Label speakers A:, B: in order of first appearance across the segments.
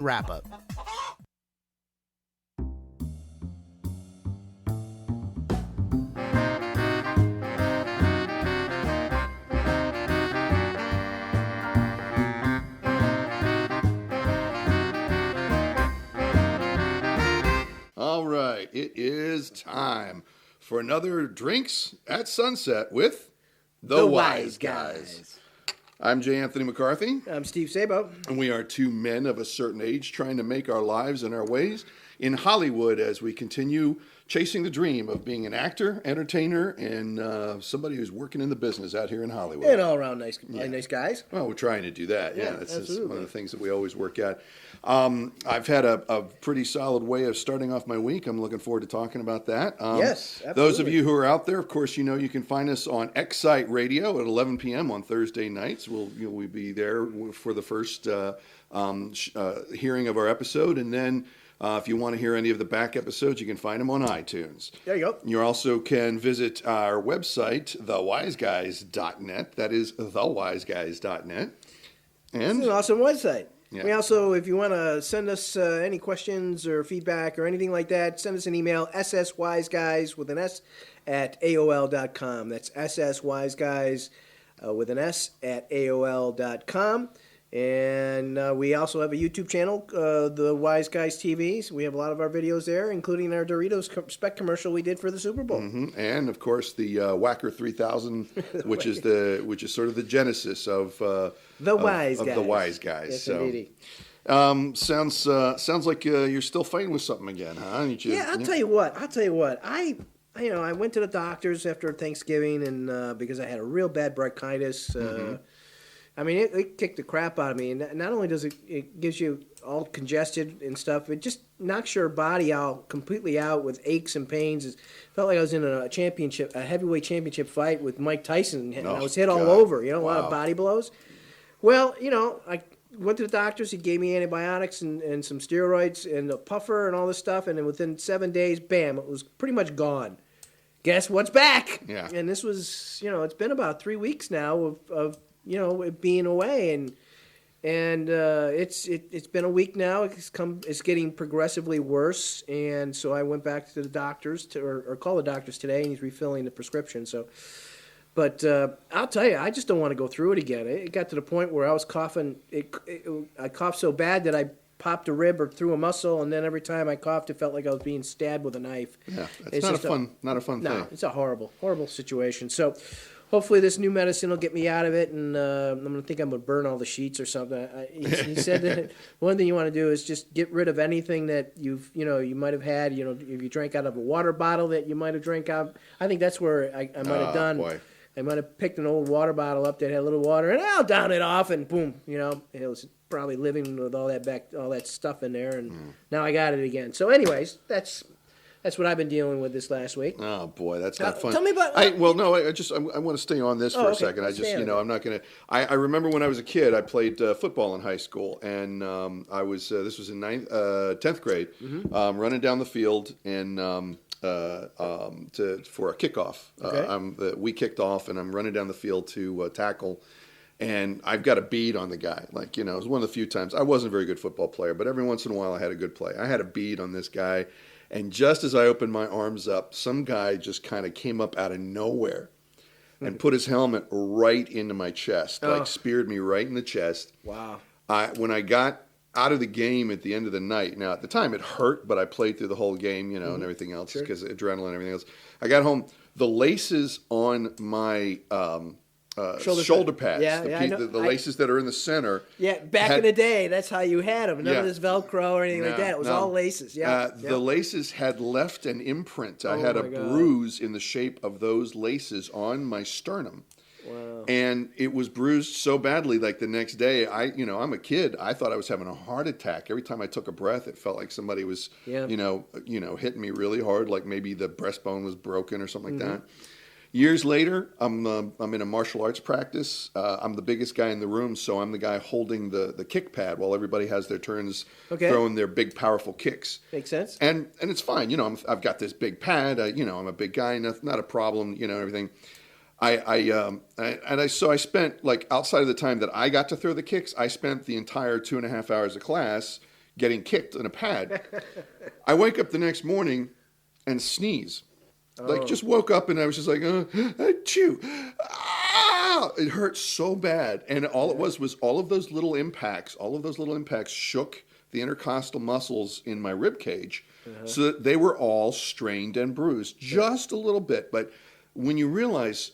A: Wrap-up.
B: All right, it is time for another Drinks at Sunset with the Wise Guys. I'm J. Anthony McCarthy.
C: I'm Steve Sabo.
B: And we are two men of a certain age trying to make our lives and our ways in Hollywood as we continue chasing the dream of being an actor, entertainer, and somebody who's working in the business out here in Hollywood.
C: And all around nice guys.
B: Well, we're trying to do that. Yeah, that's
C: absolutely.
B: one of the things that we always work at. I've had a pretty solid way of starting off my week. I'm looking forward to talking about that.
C: Yes, absolutely.
B: Those of you who are out there, of course, you know you can find us on Excite Radio at 11 p.m. on Thursday nights. We'll be there for the first hearing of our episode, and then if you want to hear any of the back episodes, you can find them on iTunes.
C: There you go.
B: You also can visit our website, thewiseguys.net. That is thewiseguys.net. And
C: It's an awesome website.
B: Yeah.
C: We also, if you want to send us any questions or feedback or anything like that, send us an email, sswiseguys with an S at AOL.com. That's sswiseguys with an S at AOL.com. And we also have a YouTube channel, the Wise Guys TV. So we have a lot of our videos there, including our Doritos spec commercial we did for the Super Bowl.
B: Mm-hmm. And of course the Whacker 3000, which is sort of the genesis of
C: the Wise Guys.
B: Of the Wise Guys.
C: Yes,
B: so,
C: indeed.
B: sounds like you're still fighting with something again, huh?
C: I'll tell you what. I went to the doctors after Thanksgiving and because I had a real bad bronchitis. I mean, it kicked the crap out of me. And not only does it gives you all congested and stuff, it just knocks your body completely out with aches and pains. It felt like I was in a heavyweight championship fight with Mike Tyson. And I was hit all over, a lot of body blows. Well, I went to the doctors. He gave me antibiotics and some steroids and a puffer and all this stuff. And then within 7 days, bam, it was pretty much gone. Guess what's back?
B: Yeah.
C: And this was, it's been about 3 weeks now of it being away, and it's been a week now. It's getting progressively worse, and so I went back to the doctors or called the doctors today, and he's refilling the prescription. So, but I'll tell you, I just don't want to go through it again. It got to the point where I was coughing. I coughed so bad that I popped a rib or threw a muscle, and then every time I coughed, it felt like I was being stabbed with a knife.
B: Yeah, it's not a fun thing.
C: No, it's a horrible situation. So. Hopefully this new medicine will get me out of it, and I'm going to burn all the sheets or something. He said that one thing you want to do is just get rid of anything that you might have had. If you drank out of a water bottle that you might have drank out. I think that's where I might have done.
B: Boy.
C: I might have picked an old water bottle up that had a little water, and I'll down it off, and boom, it was probably living with all that stuff in there, and now I got it again. So, anyways, That's what I've been dealing with this last week.
B: Oh boy, that's not fun.
C: Tell me about.
B: I want to stay on this for a second. I'm not gonna. I remember when I was a kid, I played football in high school, and I was this was in 10th grade, running down the field and for a kickoff. We kicked off, and I'm running down the field to tackle. And I've got a bead on the guy. It was one of the few times. I wasn't a very good football player, but every once in a while I had a good play. I had a bead on this guy. And just as I opened my arms up, some guy just kind of came up out of nowhere and put his helmet right into my chest, speared me right in the chest.
C: Wow.
B: When I got out of the game at the end of the night, now at the time it hurt, but I played through the whole game, and everything else because adrenaline and everything else. I got home, the laces on my shoulder pads, the laces that are in the center.
C: Yeah, back in the day, that's how you had them. None of this Velcro or anything like that. It was all laces.
B: The laces had left an imprint. I had a bruise in the shape of those laces on my sternum.
C: Wow.
B: And it was bruised so badly, like the next day, I'm a kid. I thought I was having a heart attack. Every time I took a breath, it felt like somebody was, hitting me really hard, like maybe the breastbone was broken or something like that. Years later, I'm in a martial arts practice. I'm the biggest guy in the room, so I'm the guy holding the kick pad while everybody has their turns throwing their big, powerful kicks.
C: Makes sense.
B: And it's fine. I've got this big pad. I'm a big guy. Not a problem. Everything. So I spent, like, outside of the time that I got to throw the kicks, I spent the entire 2.5 hours of class getting kicked in a pad. I wake up the next morning and sneeze. Like, just woke up and I was just like, achoo. Ah! It hurt so bad. And all it was all of those little impacts, shook the intercostal muscles in my rib cage so that they were all strained and bruised just a little bit. But when you realize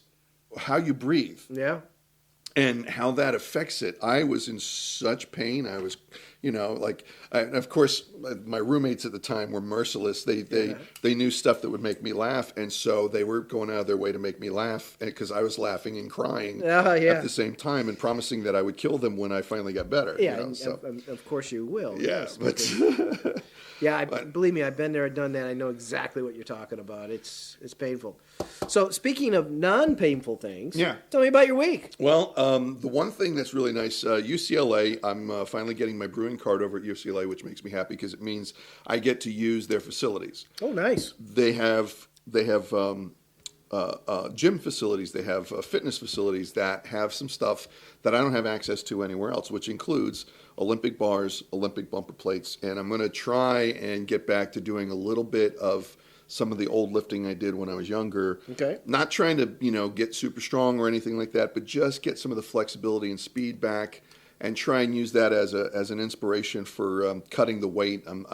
B: how you breathe and how that affects it, I was in such pain. I was, of course, my roommates at the time were merciless. They knew stuff that would make me laugh, and so they were going out of their way to make me laugh because I was laughing and crying at the same time and promising that I would kill them when I finally got better.
C: Yeah, of course you will.
B: Yeah,
C: yes,
B: but
C: believe me, I've been there, done that. I know exactly what you're talking about. It's painful. So speaking of non-painful things, tell me about your week.
B: Well, the one thing that's really nice, UCLA, I'm finally getting my brewing card over at UCLA, which makes me happy because it means I get to use their facilities.
C: Oh, nice.
B: They have gym facilities. They have fitness facilities that have some stuff that I don't have access to anywhere else, which includes Olympic bars, Olympic bumper plates, and I'm going to try and get back to doing a little bit of some of the old lifting I did when I was younger.
C: Okay.
B: Not trying to, get super strong or anything like that, but just get some of the flexibility and speed back and try and use that as an inspiration for cutting the weight. I'm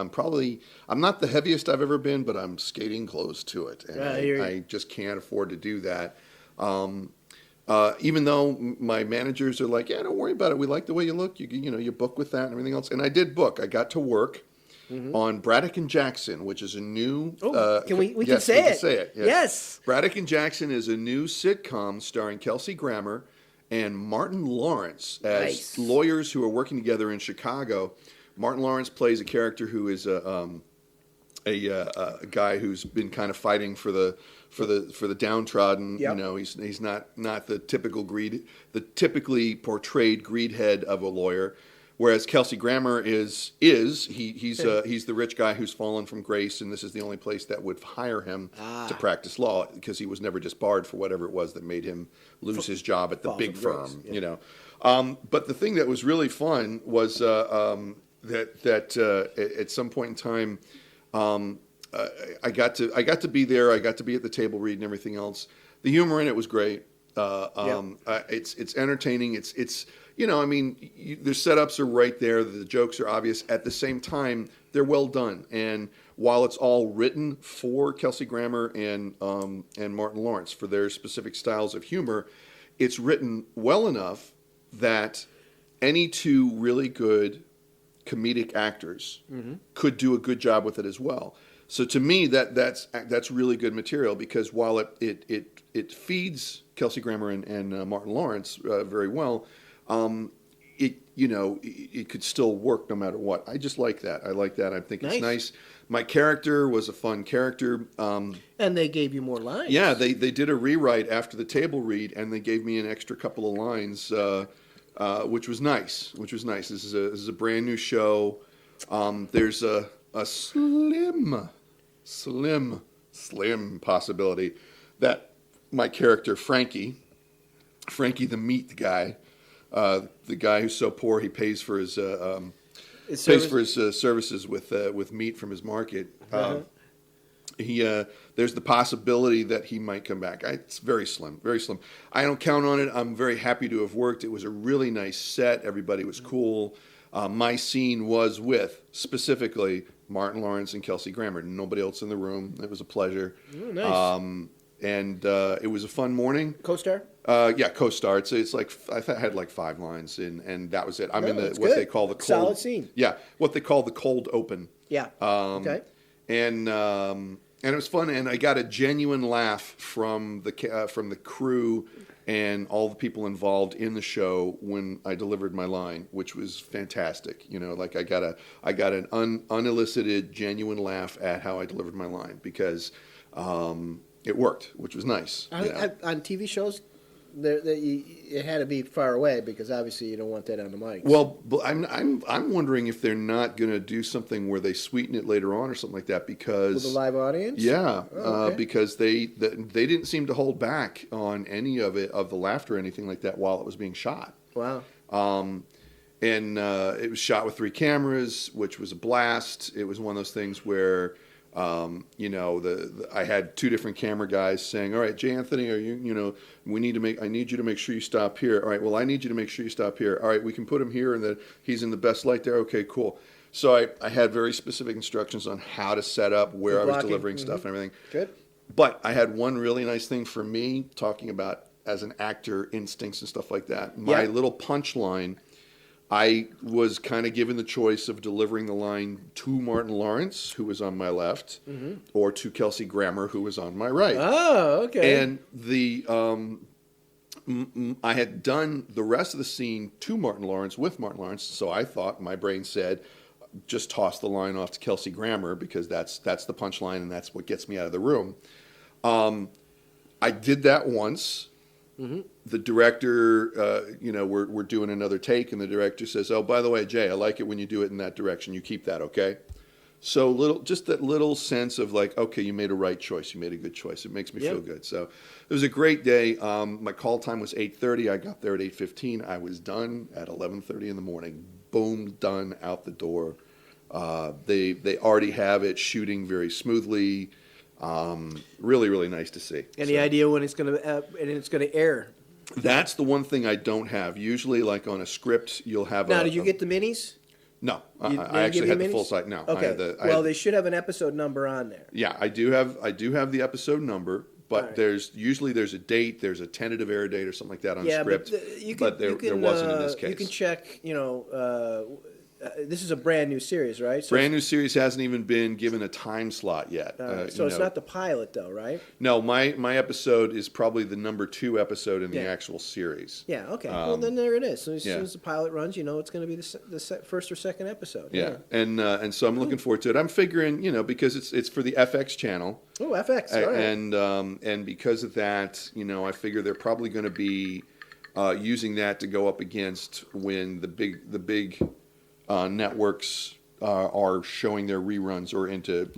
B: not the heaviest I've ever been, but I'm skating close to it. And I just can't afford to do that. Even though my managers are like, don't worry about it. We like the way you look. You book with that and everything else. And I did book. I got to work on Braddock and Jackson, which is a new.
C: Can we can say it?
B: Say it.
C: Yes.
B: Braddock and Jackson is a new sitcom starring Kelsey Grammer and Martin Lawrence as lawyers who are working together in Chicago. Martin Lawrence plays a character who is a guy who's been kind of fighting for the downtrodden.
C: Yep.
B: He's not the typically portrayed greed head of a lawyer. Whereas Kelsey Grammer he's the rich guy who's fallen from grace, and this is the only place that would hire him to practice law because he was never disbarred for whatever it was that made him lose his job at the big firm. Yeah. But the thing that was really fun was that at some point in time, I got to be there. I got to be at the table read and everything else. The humor in it was great. It's entertaining. It's the setups are right there. The jokes are obvious. At the same time, they're well done. And while it's all written for Kelsey Grammer and Martin Lawrence for their specific styles of humor, it's written well enough that any two really good comedic actors could do a good job with it as well. So to me, that's really good material because while it feeds Kelsey Grammer and Martin Lawrence very well, it could still work no matter what. I just like that. I like that. I think it's nice. My character was a fun character. And
C: they gave you more lines.
B: Yeah, they did a rewrite after the table read, and they gave me an extra couple of lines, which was nice. This is a brand new show. There's a slim possibility that my character Frankie the meat guy, the guy who's so poor he pays for his services with meat from his market. There's the possibility that he might come back. It's very slim. I don't count on it. I'm very happy to have worked. It was a really nice set. Everybody was cool. My scene was with specifically Martin Lawrence and Kelsey Grammer. Nobody else in the room. It was a pleasure.
C: Oh, nice.
B: And it was a fun morning.
C: Co-star?
B: Yeah, co-star. It's like I had like 5 lines, and that was it. I'm in they call the cold.
C: Solid scene.
B: Yeah, what they call the cold open.
C: Yeah. Okay.
B: And it was fun, and I got a genuine laugh from the crew and all the people involved in the show when I delivered my line, which was fantastic. Like I got an unelicited, genuine laugh at how I delivered my line because it worked, which was nice.
C: On TV shows, it had to be far away because obviously you don't want that on the mic.
B: Well, I'm wondering if they're not going to do something where they sweeten it later on or something like that because
C: with a live audience.
B: Yeah, okay. Because they didn't seem to hold back on any of the laughter or anything like that while it was being shot.
C: Wow.
B: And it was shot with 3 cameras, which was a blast. It was one of those things where, I had 2 different camera guys saying, "All right, Jay Anthony, I need you to make sure you stop here. All right, well, I need you to make sure you stop here. All right, we can put him here, and he's in the best light there. Okay, cool." So I had very specific instructions on how to set up, where I was delivering stuff and everything.
C: Good.
B: But I had one really nice thing for me, talking about as an actor, instincts and stuff like that. My little punchline, I was kind of given the choice of delivering the line to Martin Lawrence, who was on my left, or to Kelsey Grammer, who was on my right.
C: Oh, okay.
B: And I had done the rest of the scene to Martin Lawrence with Martin Lawrence, so I thought, my brain said, just toss the line off to Kelsey Grammer, because that's the punchline and that's what gets me out of the room. I did that once. The director, we're doing another take, and the director says, "Oh, by the way, Jay, I like it when you do it in that direction. You keep that, okay?" So just that little sense of like, okay, you made a right choice. You made a good choice. It makes me feel good. So it was a great day. My call time was 8:30. I got there at 8:15. I was done at 11:30 in the morning. Boom, done, out the door. They already have it shooting very smoothly. Really, really nice to see.
C: Any idea when it's going to air?
B: That's the one thing I don't have. Usually, like on a script, you'll have.
C: Now, did you get the minis?
B: No, I actually had the full site. No,
C: okay. They should have an episode number on there.
B: Yeah, I do have the episode number, but
C: right.
B: there's a date, there's a tentative air date or something like that on script. But there wasn't in this case.
C: You can check. This is a brand new series, right? So
B: brand new series, hasn't even been given a time slot yet.
C: So it's not the pilot, though, right?
B: No, my episode is probably the number 2 episode in the actual series.
C: Yeah. Okay. Well, then there it is. So as soon as the pilot runs, it's going to be the first or second episode.
B: Yeah. And so I'm looking forward to it. I'm figuring, because it's for the FX channel.
C: Oh, FX. All right.
B: And because of that, I figure they're probably going to be using that to go up against when the big networks are showing their reruns or into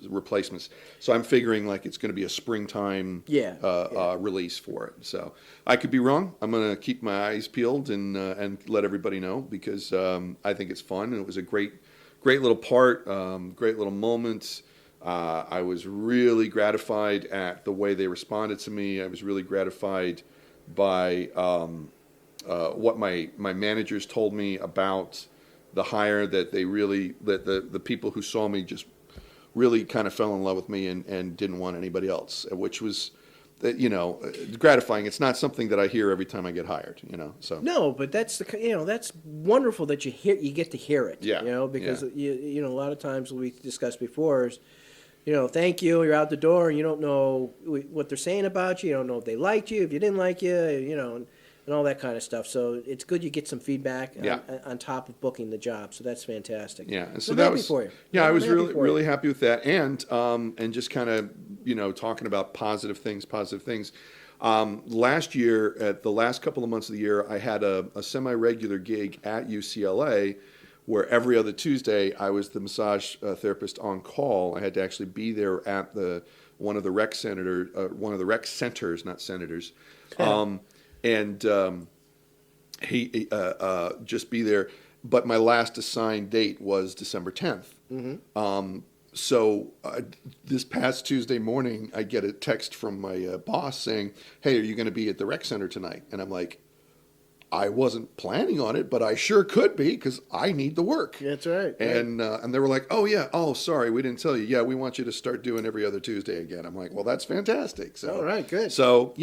B: replacements. So I'm figuring like it's going to be a springtime release for it. So I could be wrong. I'm going to keep my eyes peeled and let everybody know, because I think it's fun, and it was a great little part, great little moment. I was really gratified at the way they responded to me. I was really gratified by what my managers told me about the hire, that the people who saw me just really kind of fell in love with me and didn't want anybody else, which was, gratifying. It's not something that I hear every time I get hired, so.
C: No, but that's that's wonderful that you get to hear it.
B: Yeah.
C: Because a lot of times we discussed before is, thank you, you're out the door, and you don't know what they're saying about you. You don't know if they liked you, if you didn't like you, and all that kind of stuff. So it's good you get some feedback on top of booking the job. So that's fantastic.
B: Yeah, and so
C: I'm
B: that
C: happy
B: was
C: for you.
B: Yeah, I was really happy with that, and just kind of talking about positive things. Last year, at the last couple of months of the year, I had a semi-regular gig at UCLA, where every other Tuesday I was the massage therapist on call. I had to actually be there at one of the rec centers, not senators. And he just be there. But my last assigned date was December 10th. Mm-hmm. So this past Tuesday morning, I get a text from my boss saying, "Hey, are you going to be at the rec center tonight?" And I'm like, I wasn't planning on it, but I sure could be, because I need the work.
C: That's right.
B: And they were like, "Oh yeah, oh sorry, we didn't tell you. Yeah, we want you to start doing every other Tuesday again." I'm like, "Well, that's fantastic." So
C: all right, good.
B: So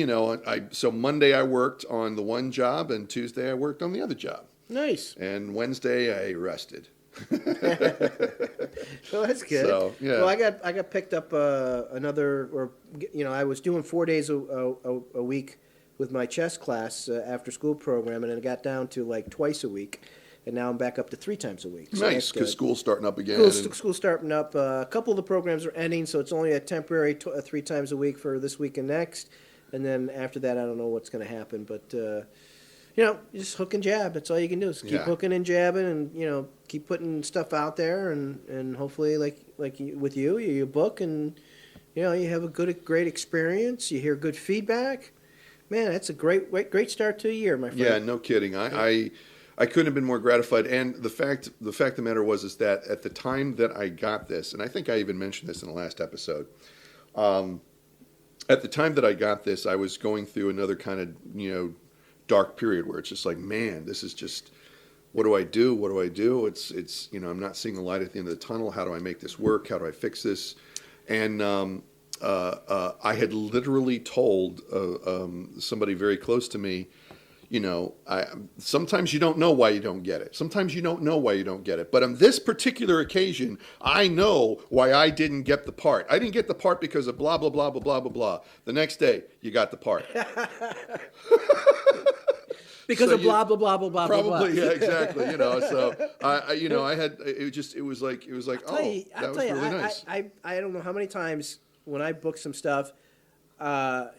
B: so Monday I worked on the one job, and Tuesday I worked on the other job.
C: Nice.
B: And Wednesday I rested.
C: Well, that's good.
B: So, yeah.
C: Well, I got picked up another, I was doing 4 days a week with my chess class after school program, and then it got down to like twice a week, and now I'm back up to 3 times a week. So
B: nice, because school's starting up again.
C: School's starting up. A couple of the programs are ending, so it's only a temporary 3 times a week for this week and next, and then after that, I don't know what's going to happen, but just hook and jab. That's all you can do is keep hooking and jabbing, and keep putting stuff out there, and hopefully, like with you book, and you have a great experience. You hear good feedback. Man, that's a great start to a year, my friend.
B: Yeah, no kidding. I couldn't have been more gratified. And the fact of the matter is that at the time that I got this, and I think I even mentioned this in the last episode, at the time that I got this, I was going through another kind of, dark period where it's just like, man, this is just, what do I do? What do I do? It's I'm not seeing the light at the end of the tunnel. How do I make this work? How do I fix this? And I had literally told somebody very close to me, sometimes you don't know why you don't get it. Sometimes you don't know why you don't get it. But on this particular occasion, I know why I didn't get the part. I didn't get the part because of blah, blah, blah, blah, blah, blah, blah. The next day, you got the part.
C: Because of blah, blah, blah, blah, blah, blah.
B: Probably, yeah, exactly. So I had, it was like, that was really nice.
C: I don't know how many times when I book some stuff, I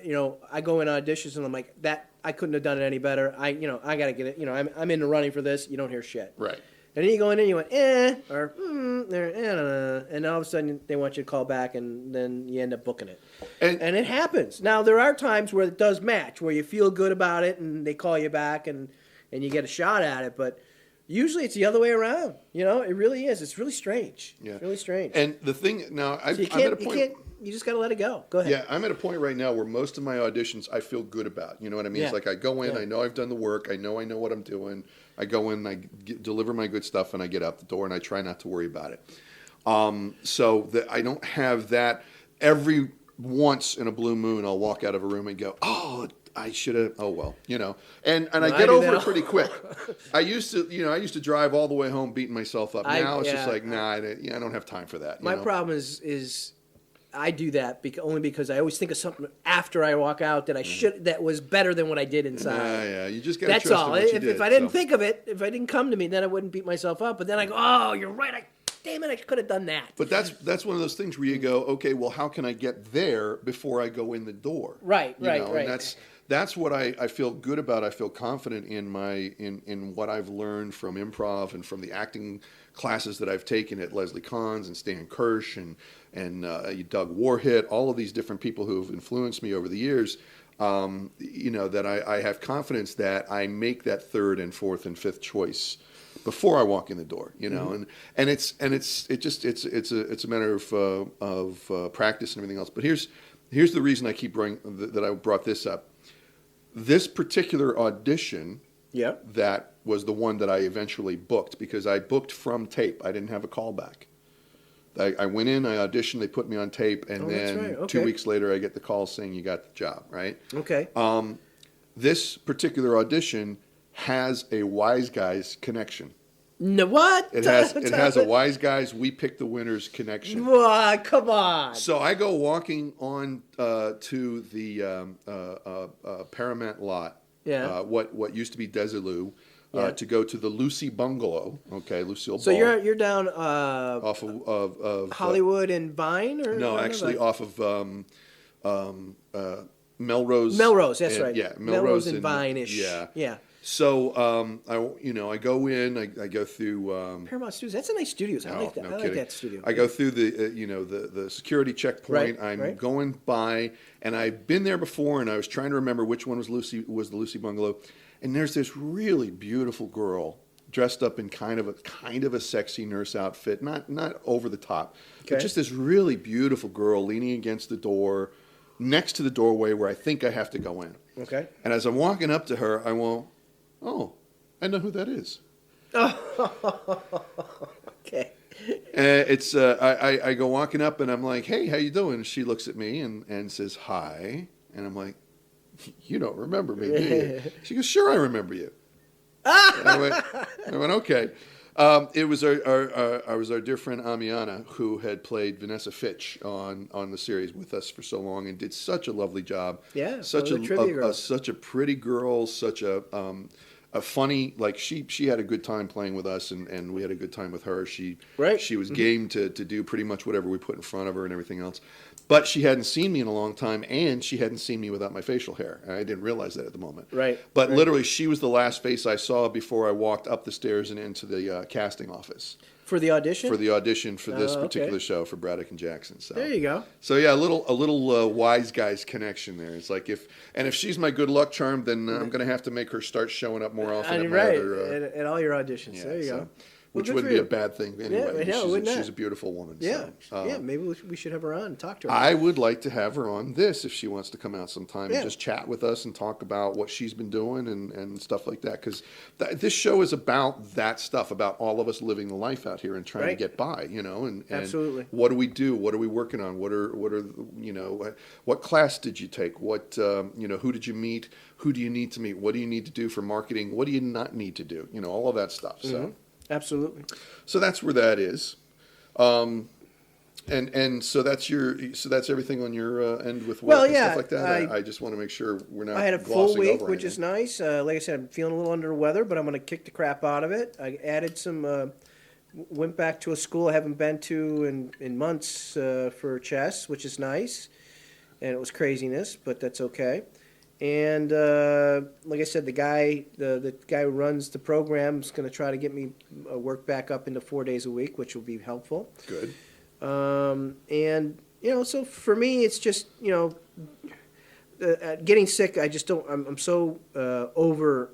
C: go in auditions and I'm like, I couldn't have done it any better. I got to get it. I'm in the running for this. You don't hear shit.
B: Right.
C: And then you go in and you went, or, and all of a sudden they want you to call back and then you end up booking it. And it happens. Now, there are times where it does match, where you feel good about it and they call you back and you get a shot at it. But usually it's the other way around. It really is. It's really strange. Yeah. It's really strange.
B: And the thing, now, I'm at a point.
C: You just got to let it go. Go ahead.
B: Yeah, I'm at a point right now where most of my auditions I feel good about. You know what I mean? Yeah. It's like I go in, I know I've done the work, I know what I'm doing. I go in, I deliver my good stuff, and I get out the door, and I try not to worry about it. So that I don't have that. Every once in a blue moon, I'll walk out of a room and go, oh, I should have. Oh well, And I get over it pretty quick. I used to drive all the way home beating myself up. Now it's just like, nah, I don't have time for that.
C: My problem is I do that only because I always think of something after I walk out that was better than what I did inside.
B: Yeah, you just got to trust
C: That's all.
B: in what you did,
C: if I didn't think of it, if I didn't come to me, then I wouldn't beat myself up. But then I go, oh, you're right. Damn it, I could have done that.
B: But that's one of those things where you go, okay, well, how can I get there before I go in the door?
C: Right.
B: And that's what I feel good about. I feel confident in what I've learned from improv and from the acting classes that I've taken at Leslie Kahn's and Stan Kirsch and Doug Warhit, all of these different people who have influenced me over the years. That I have confidence that I make that third and fourth and fifth choice before I walk in the door. And it's a matter of practice and everything else. But here's the reason I that I brought this up. This particular audition, that was the one that I eventually booked because I booked from tape. I didn't have a callback. I went in, I auditioned, they put me on tape, and then 2 weeks later I get the call saying you got the job, right?
C: Okay.
B: This particular audition has a WiseGuys connection.
C: No, what?
B: It has a WiseGuys We Pick the Winners connection.
C: Come on.
B: So I go walking on to the Paramount lot, what used to be Desilu, to go to the Lucy Bungalow. Okay, Lucille Ball.
C: So you're down
B: off of
C: Hollywood and Vine, or
B: no, actually off of Melrose.
C: Melrose, that's right.
B: Yeah,
C: Melrose and Vine-ish. Yeah.
B: So I go in. I go through
C: Paramount Studios. That's a nice studio. I like that.
B: No
C: I like that studio.
B: I go through the security checkpoint. I'm going by, and I've been there before, and I was trying to remember which one was the Lucy Bungalow. And there's this really beautiful girl dressed up in kind of a sexy nurse outfit, not over the top, but just this really beautiful girl leaning against the door, next to the doorway where I think I have to go in.
C: Okay.
B: And as I'm walking up to her, I won't. Oh, I know who that is.
C: Okay.
B: It's I go walking up and I'm like, hey, how you doing? And she looks at me and says hi, and I'm like, you don't remember me, do you? She goes, sure, I remember you. I went, okay. It was our dear friend Amiana who had played Vanessa Fitch on the series with us for so long and did such a lovely job.
C: Yeah,
B: such a pretty girl, such a funny, like she had a good time playing with us and we had a good time with her. She was game to do pretty much whatever we put in front of her and everything else. But she hadn't seen me in a long time, and she hadn't seen me without my facial hair. I didn't realize that at the moment.
C: Right.
B: But literally, she was the last face I saw before I walked up the stairs and into the casting office.
C: For the audition?
B: For the audition for this
C: Oh, okay.
B: particular show for Braddock and Jackson. So
C: There you go.
B: So yeah, a little Wise Guys connection there. It's like if she's my good luck charm, then I'm going to have to make her start showing up more often at my
C: right.
B: other,
C: At all your auditions.
B: yeah,
C: there you
B: so,
C: go.
B: Which
C: Well,
B: wouldn't be a bad thing anyway.
C: Yeah, wouldn't
B: She's
C: it?
B: a beautiful woman.
C: Yeah,
B: So,
C: yeah. Maybe we should have her on and talk to her.
B: I would like to have her on this if she wants to come out sometime
C: Yeah.
B: and just chat with us and talk about what she's been doing and stuff like that. Because this show is about that stuff, about all of us living the life out here and trying to
C: Right.
B: get by, and
C: Absolutely.
B: what do we do? What are we working on? What are what class did you take? What who did you meet? Who do you need to meet? What do you need to do for marketing? What do you not need to do? All of that stuff. So.
C: Mhm. Absolutely.
B: So that's where that is, and so that's everything on your end with work
C: Well,
B: and
C: yeah,
B: stuff like that. I just want to make sure we're not.
C: I had a full
B: glossing
C: week,
B: over
C: which is
B: anything.
C: nice. Like I said, I'm feeling a little under the weather, but I'm going to kick the crap out of it. I added some, went back to a school I haven't been to in months for chess, which is nice. And it was craziness, but that's okay. And like I said, the guy who runs the program is going to try to get me work back up into 4 days a week, which will be helpful.
B: Good.
C: And so for me, it's just getting sick. I just don't. I'm so over.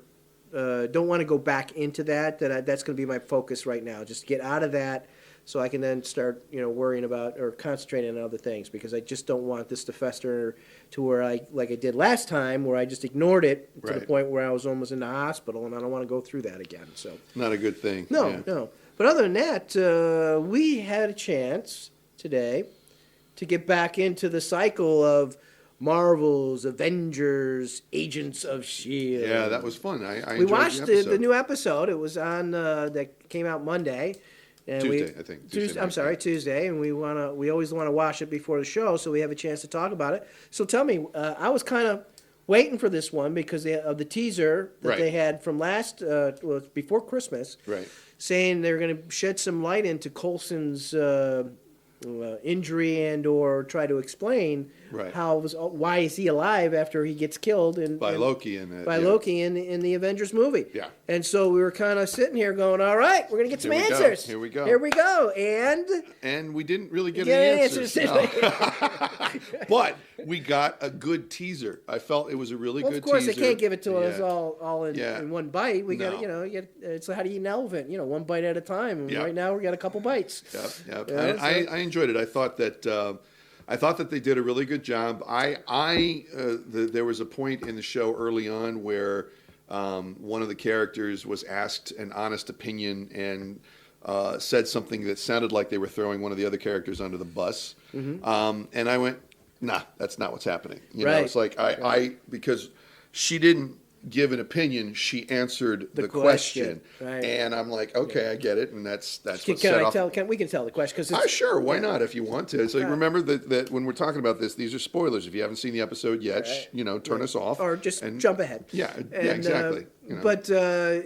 C: Don't want to go back into that. That's going to be my focus right now. Just get out of that, so I can then start worrying about or concentrating on other things, because I just don't want this to fester to where like I did last time, where I just ignored it to the
B: Right.
C: point where I was almost in the hospital, and I don't want to go through that again. So
B: Not a good thing.
C: no,
B: Yeah.
C: no. But other than that, we had a chance today to get back into the cycle of Marvel's Avengers, Agents of S.H.I.E.L.D.
B: Yeah, that was fun. I
C: We
B: enjoyed
C: watched
B: the
C: the new episode. It was on that came out Monday. And
B: Tuesday, I think. Tuesday
C: I'm
B: night,
C: sorry,
B: yeah.
C: Tuesday, and we always want to watch it before the show, so we have a chance to talk about it. So tell me, I was kind of waiting for this one because of the teaser that
B: Right.
C: they had from before Christmas,
B: Right.
C: saying they're going to shed some light into Coulson's injury and or try to explain
B: Right.
C: why is he alive after he gets killed
B: By Loki
C: Loki in the Avengers movie.
B: Yeah.
C: And so we were kind of sitting here going, all right, we're going to get some
B: Here we go.
C: answers.
B: Here we go.
C: Here we go. And
B: And we didn't really get
C: Yeah,
B: any
C: answers,
B: answers.
C: did
B: No. But we got a good teaser. I felt it was a really
C: well,
B: good
C: of course,
B: teaser.
C: they can't give it to us
B: Yeah.
C: all
B: Yeah.
C: in one bite. We got
B: No.
C: it's how to eat an elephant, one bite at a time. And
B: Yeah.
C: right now we got a couple bites.
B: Yep.
C: Yeah,
B: I enjoyed it. I thought that they did a really good job. There was a point in the show early on where one of the characters was asked an honest opinion and said something that sounded like they were throwing one of the other characters under the bus.
C: Mm-hmm.
B: And I went, nah, that's not what's happening.
C: Right.
B: It's like because she didn't give an opinion, she answered the
C: question.
B: question.
C: Right.
B: And I'm like, okay, I get it. And that's what
C: Can
B: set
C: I
B: off.
C: tell? We can tell the question because
B: Sure, why not if you want to? So remember that when we're talking about this, these are spoilers. If you haven't seen the episode yet, turn us off.
C: or just
B: and-
C: jump ahead.
B: Yeah,
C: And,
B: exactly.
C: But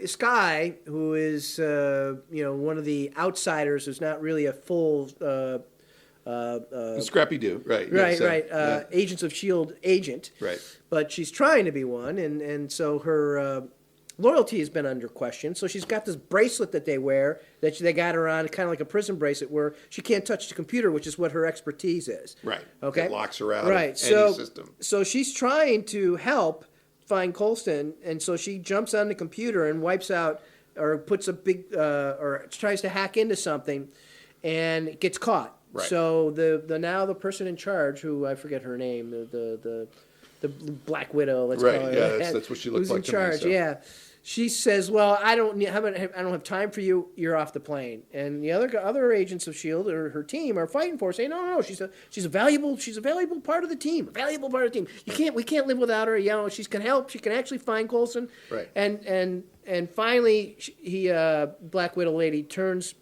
C: Sky, who is one of the outsiders, who's not really a full
B: Scrappy Doo, right?
C: right,
B: so,
C: right.
B: yeah,
C: Agents of S.H.I.E.L.D. agent.
B: right.
C: But she's trying to be one, and so her loyalty has been under question. So she's got this bracelet that they wear that they got her on, kind of like a prison bracelet, where she can't touch the computer, which is what her expertise is.
B: Right.
C: Okay.
B: It locks her out
C: Right.
B: of
C: So
B: any system.
C: so she's trying to help find Coulson, and so she jumps on the computer and wipes out or puts a big or tries to hack into something, and gets caught.
B: Right.
C: So the person in charge, who I forget her name, the Black Widow, let's
B: Right,
C: call her.
B: yeah, that's what she looks
C: who's
B: like
C: in
B: to me,
C: charge,
B: so.
C: yeah. She says, "Well, I don't have time for you. You're off the plane." And the other agents of S.H.I.E.L.D. or her team are fighting for her, saying, "No, she's a valuable part of the team. A valuable part of the team. We can't live without her. She can help. She can actually find Coulson."
B: Right.
C: And finally, Black Widow lady turns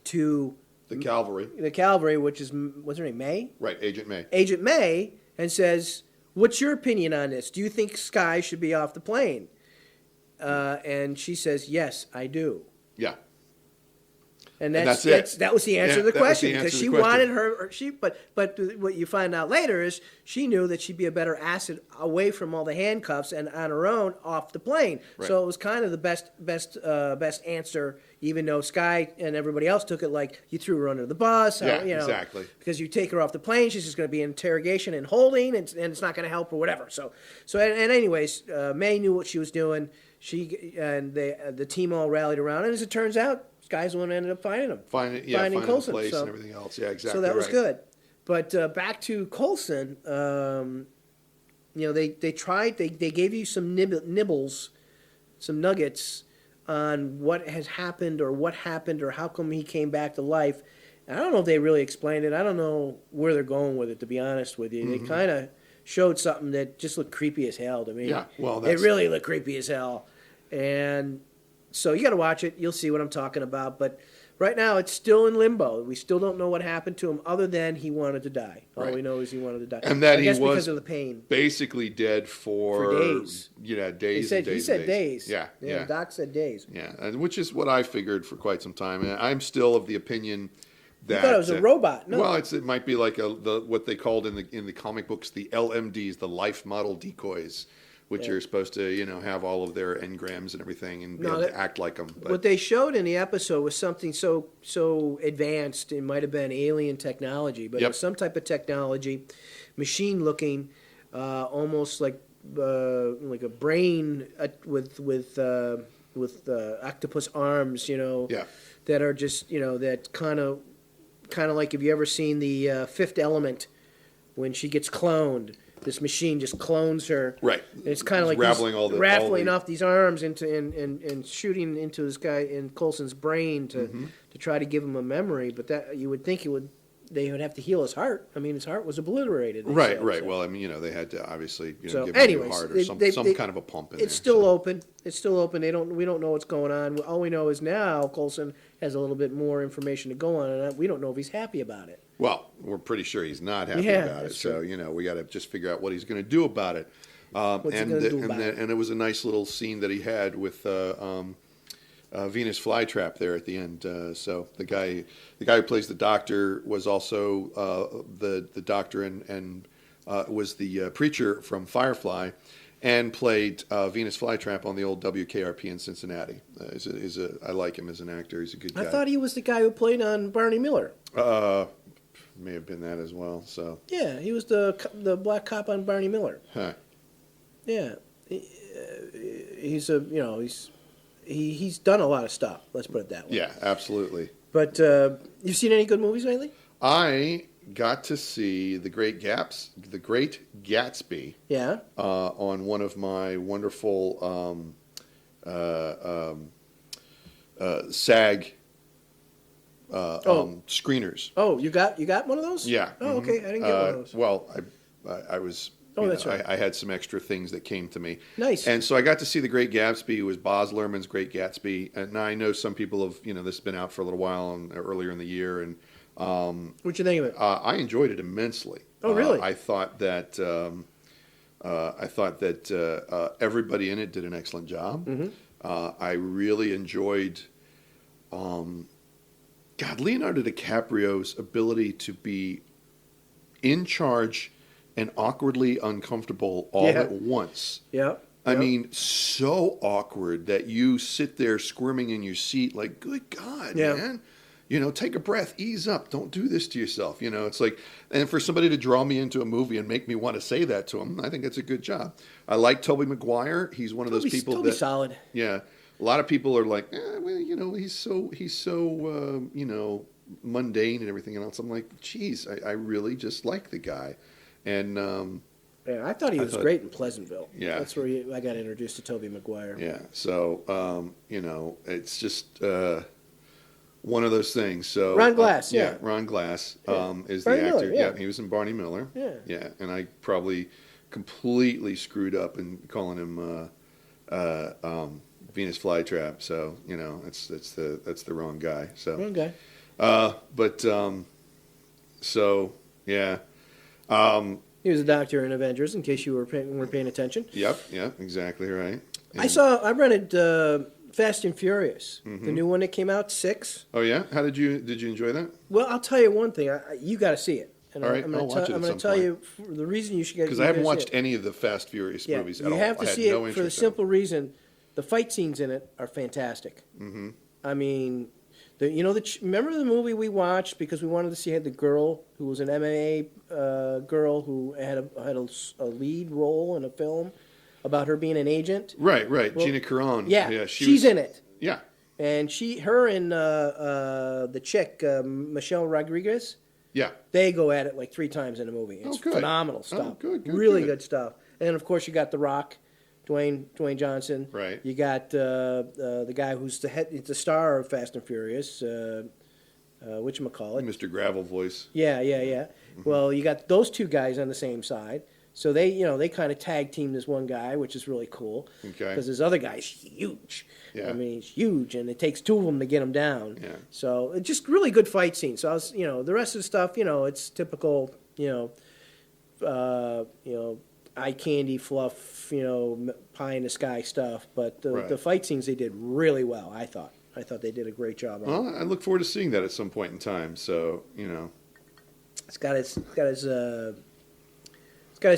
C: to
B: The Cavalry.
C: the Cavalry, which is what's her name, May?
B: Right, Agent May.
C: Agent May, and says, "What's your opinion on this? Do you think Sky should be off the plane?" And she says, "Yes, I do."
B: Yeah.
C: And
B: that's it.
C: That was the answer to the
B: That was
C: question
B: the answer
C: because
B: to
C: she
B: the question.
C: wanted her. But what you find out later is she knew that she'd be a better asset away from all the handcuffs and on her own off the plane.
B: Right.
C: So it was kind of the best answer, even though Sky and everybody else took it like you threw her under the bus.
B: Yeah,
C: you know,
B: exactly.
C: Because you take her off the plane, she's just going to be in interrogation and holding, and it's not going to help or whatever. And anyways, May knew what she was doing. She and the team all rallied around, and as it turns out, Sky's the one who ended up finding him.
B: Finding
C: Coulson,
B: the place and everything else. Yeah, exactly.
C: So that was
B: right.
C: good. But back to Coulson, they gave you some nibbles, some nuggets on what has happened or how come he came back to life. And I don't know if they really explained it. I don't know where they're going with it, to be honest with you.
B: Mm-hmm.
C: They kind of showed something that just looked creepy as hell to me.
B: Yeah, well,
C: it really looked creepy as hell. And so you got to watch it. You'll see what I'm talking about. But right now, it's still in limbo. We still don't know what happened to him, other than he wanted to die. All
B: Right.
C: we know is he wanted to die,
B: And that
C: I guess
B: he was
C: because of the pain.
B: basically dead for
C: days.
B: Yeah, days.
C: He said days.
B: Yeah.
C: Doc said days.
B: Yeah, and which is what I figured for quite some time. And I'm still of the opinion that
C: You thought it was a robot. No.
B: Well, it might be like what they called in the comic books the LMDs, the life model decoys, which are supposed to have all of their engrams and everything and be able to act like them. But
C: what they showed in the episode was something so advanced. It might have been alien technology, but it was some type of technology, machine looking, almost like a brain with octopus arms. That are just that kind of like, have you ever seen the Fifth Element when she gets cloned? This machine just clones her.
B: Right.
C: And it's kind of like raffling off these arms into and shooting into this guy in Coulson's brain to try to give him a memory. But that you would think they would have to heal his heart. I mean, his heart was obliterated.
B: Right.
C: So.
B: Well, I mean, they had to obviously give him
C: anyways,
B: a new heart or some kind of a pump in there.
C: It's still open. It's still open. We don't know what's going on. All we know is now Coulson has a little bit more information to go on, and we don't know if he's happy about it.
B: Well, we're pretty sure he's not happy about it. So, we got to just figure out what he's going to do about it. And it was a nice little scene that he had with Venus Flytrap there at the end. So the guy who plays the doctor was also the doctor and was the preacher from Firefly, and played Venus Flytrap on the old WKRP in Cincinnati. I like him as an actor. He's a good guy.
C: I thought he was the guy who played on Barney Miller.
B: May have been that as well. So
C: yeah, he was the black cop on Barney Miller.
B: Huh.
C: Yeah, he's done a lot of stuff. Let's put it that way.
B: Yeah, absolutely.
C: But you've seen any good movies lately?
B: I got to see The Great Gatsby.
C: Yeah.
B: On one of my wonderful SAG screeners.
C: Oh, you got one of those?
B: Yeah.
C: Oh, okay. I didn't get one of those.
B: Well, I was.
C: Oh, that's right.
B: I had some extra things that came to me.
C: Nice.
B: And so I got to see The Great Gatsby. It was Baz Luhrmann's Great Gatsby. And now I know some people have, this has been out for a little while and earlier in the year. And
C: what'd you think of it?
B: I enjoyed it immensely.
C: Oh, really?
B: I thought that everybody in it did an excellent job.
C: Mm-hmm.
B: I really enjoyed. Leonardo DiCaprio's ability to be in charge and awkwardly uncomfortable all at once.
C: Yeah.
B: I mean, so awkward that you sit there squirming in your seat like, good God, man. Take a breath, ease up, don't do this to yourself. It's like, and for somebody to draw me into a movie and make me want to say that to him, I think that's a good job. I like Tobey Maguire. He's one of those people
C: Toby's solid.
B: Yeah. A lot of people are like, he's so mundane and everything else. I'm like, geez, I really just like the guy. And
C: I thought he was great in Pleasantville.
B: Yeah.
C: That's where I got introduced to Tobey Maguire.
B: Yeah. So, it's just one of those things. So
C: Ron Glass,
B: Ron Glass is
C: Barney
B: the actor.
C: Miller, yeah.
B: He was in Barney Miller.
C: Yeah.
B: Yeah. And I probably completely screwed up in calling him Venus Flytrap. So, that's the wrong guy. So
C: Wrong guy.
B: So yeah.
C: He was a doctor in Avengers, in case you weren't paying attention.
B: Yep, exactly right. And
C: I rented Fast and Furious, the new one that came out, 6.
B: Oh yeah, how did you enjoy that?
C: Well, I'll tell you one thing. You got to see it. And
B: All right, I'll watch it at some point.
C: I'm going to tell you the reason you should get it.
B: Because I haven't watched any of the Fast Furious
C: Yeah,
B: movies at
C: you
B: all.
C: have to
B: I had
C: see
B: no
C: it for the
B: interest in
C: simple reason the fight scenes in it are fantastic. Mm-hmm. I mean, remember the movie we watched because we wanted to see the girl who was an MMA girl who had a lead role in a film about her being an agent.
B: Right. Well, Gina Carano.
C: Yeah, she's in it.
B: Yeah.
C: And her and the chick, Michelle Rodriguez.
B: Yeah.
C: They go at it like 3 times in the movie. It's phenomenal stuff.
B: Oh, good.
C: Really good stuff. And of course, you got The Rock, Dwayne Johnson.
B: Right.
C: You got the guy who's the star of Fast and Furious. Whatchamacallit?
B: Mr. Gravel voice.
C: Yeah. Mm-hmm. Well, you got those 2 guys on the same side. So they kind of tag team this one guy, which is really cool.
B: Okay.
C: Because this other guy's huge.
B: Yeah.
C: I mean, he's huge, and it takes 2 of them to get him down.
B: Yeah.
C: So it's just really good fight scene. So I was, the rest of the stuff, it's typical, eye candy fluff, pie in the sky stuff. But the fight scenes they did really well. I thought they did a great job.
B: Well, I look forward to seeing that at some point in time. So
C: it's got his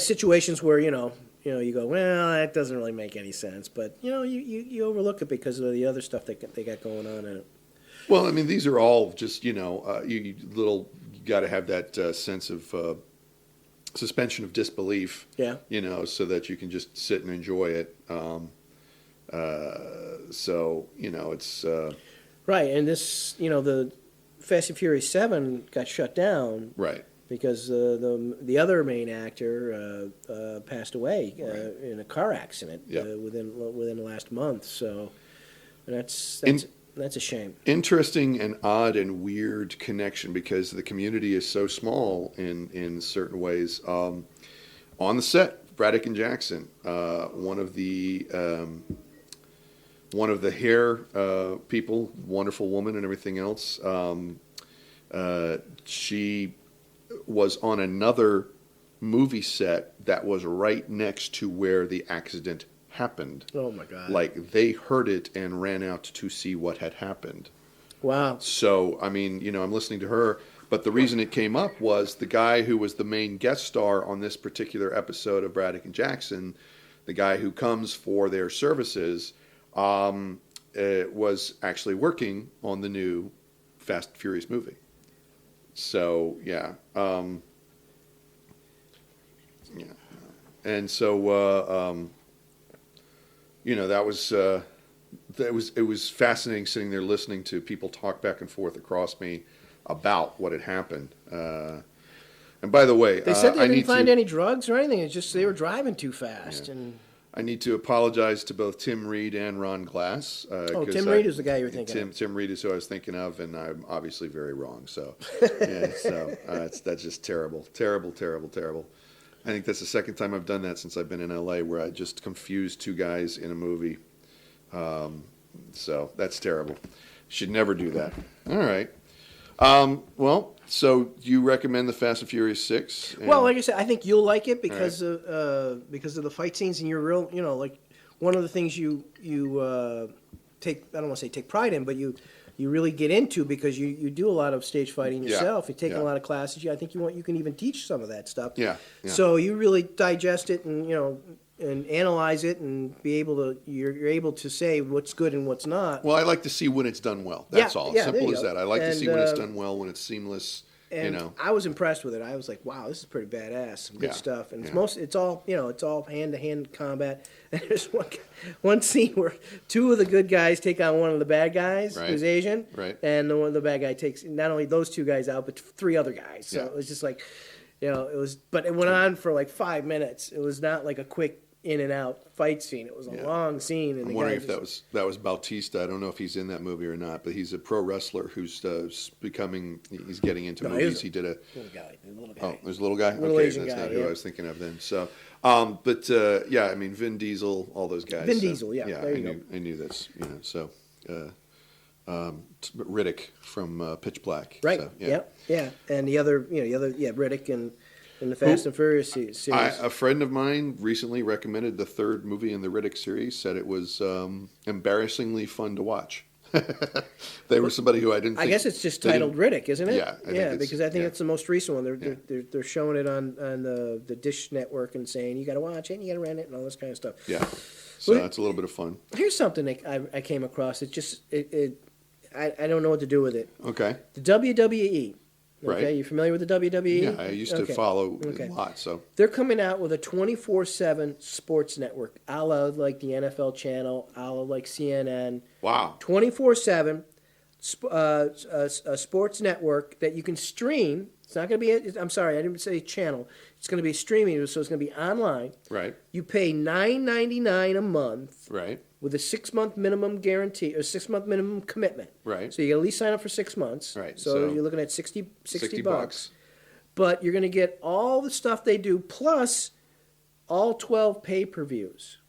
C: situations where you go, well, that doesn't really make any sense, but you overlook it because of the other stuff they got going on in it.
B: Well, I mean, these are all just you got to have that sense of suspension of disbelief.
C: Yeah.
B: So that you can just sit and enjoy it. So it's
C: right, and this the Fast and Furious 7 got shut down.
B: Right.
C: Because the other main actor passed away in a car accident within the last month. So that's a shame.
B: Interesting and odd and weird connection because the community is so small in certain ways. On the set, Braddock and Jackson, one of the hair people, wonderful woman and everything else. She was on another movie set that was right next to where the accident happened.
C: Oh my God.
B: Like they heard it and ran out to see what had happened.
C: Wow.
B: So, I mean, I'm listening to her, but the reason it came up was the guy who was the main guest star on this particular episode of Braddock and Jackson, the guy who comes for their services, was actually working on the new Fast and Furious movie. So yeah, and so that was it was fascinating sitting there listening to people talk back and forth across me about what had happened. And by the way,
C: they said they didn't find any drugs or anything. It's just they were driving too fast and.
B: I need to apologize to both Tim Reed and Ron Glass.
C: Tim Reed is the guy you were thinking of.
B: Tim Reed is who I was thinking of, and I'm obviously very wrong. So, that's just terrible. I think that's the second time I've done that since I've been in LA, where I just confused 2 guys in a movie. So that's terrible. Should never do that. All right. Well, so you recommend the Fast and Furious 6?
C: Well, like I said, I think you'll like it because of the fight scenes, and you're real. Like one of the things you take. I don't want to say take pride in, but you really get into because you do a lot of stage fighting yourself. You take a lot of classes. I think you can even teach some of that stuff.
B: Yeah.
C: So you really digest it and analyze it and you're able to say what's good and what's not.
B: Well, I like to see when it's done well. That's all. Simple as that. I like to see when it's done well, when it's seamless.
C: And I was impressed with it. I was like, wow, this is pretty badass. Some good stuff. And it's all hand-to-hand combat. And there's one scene where 2 of the good guys take on one of the bad guys who's Asian.
B: Right.
C: And the bad guy takes not only those 2 guys out, but 3 other guys. So it was just like, but it went on for like 5 minutes. It was not like a quick in and out fight scene. It was a long scene. And
B: I'm wondering if that was Bautista. I don't know if he's in that movie or not, but he's a pro wrestler who's he's getting into movies. He did a
C: little guy.
B: Oh, there's a little guy.
C: Little
B: okay,
C: Asian
B: that's
C: guy,
B: not who I was thinking of then. So, I mean, Vin Diesel, all those guys.
C: Diesel, yeah. There you
B: go. I knew this. So, Riddick from Pitch Black.
C: Right.
B: So,
C: yeah. And the other, Riddick and. in the Fast and Furious series.
B: A friend of mine recently recommended the third movie in the Riddick series. Said it was embarrassing fun to watch. They were somebody who I didn't.
C: I guess it's just titled Riddick, isn't it?
B: Yeah,
C: because I think it's the most recent one. They're showing it on the Dish Network and saying you got to watch it, and you got to rent it, and all this kind of stuff.
B: Yeah, so that's a little bit of fun.
C: Here's something that I came across. I don't know what to do with it.
B: Okay.
C: The WWE. Okay,
B: Right.
C: you familiar with the WWE?
B: Yeah, I used to follow a lot. So
C: they're coming out with a 24/7 sports network, a la like the NFL channel, a la like CNN.
B: wow.
C: 24/7 a sports network that you can stream. It's not going to be. I'm sorry, I didn't say channel. It's going to be streaming, so it's going to be online.
B: Right.
C: You pay $9.99 a month.
B: Right.
C: With a 6-month minimum guarantee or 6-month minimum commitment.
B: Right.
C: So you got to at least sign up for 6 months.
B: Right.
C: So you're looking at 60 bucks. But you're going to get all the stuff they do plus all 12 pay-per-views.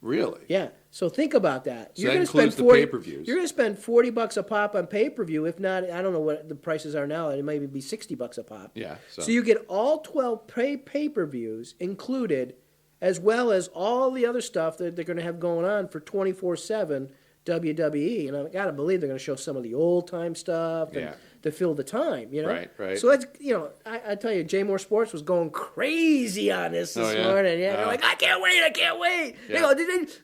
B: Really?
C: Yeah. So think about that.
B: So
C: You're
B: that
C: going to spend
B: includes the pay-per-views.
C: You're going to spend $40 a pop on pay-per-view. If not, I don't know what the prices are now. It might be $60 a pop.
B: Yeah.
C: So you get all 12 pay-per-views included, as well as all the other stuff that they're going to have going on for 24/7 WWE. And I got to believe they're going to show some of the old-time stuff to fill the time,
B: Right.
C: So that's, I tell you, J More Sports was going crazy on this morning. Yeah, they're like, I can't wait.
B: Yeah.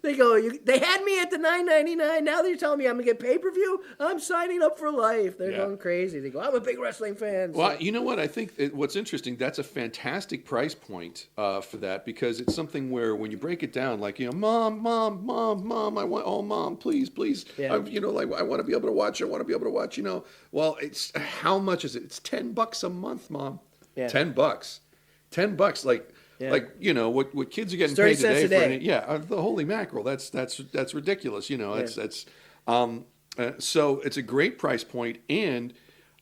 C: They had me at the $9.99. Now they're telling me I'm going to get pay-per-view. I'm signing up for life. They're going crazy. They go, I'm a big wrestling fan.
B: Well, you know what? I think what's interesting, that's a fantastic price point for that, because it's something where when you break it down, like, mom, I want, mom, please.
C: Yeah.
B: I want to be able to watch. Well, it's, how much is it? It's $10 a month, Mom.
C: Yeah.
B: $10. $10. What kids are getting
C: 30
B: paid
C: cents
B: today
C: a day.
B: the holy mackerel. That's ridiculous. So it's a great price point, and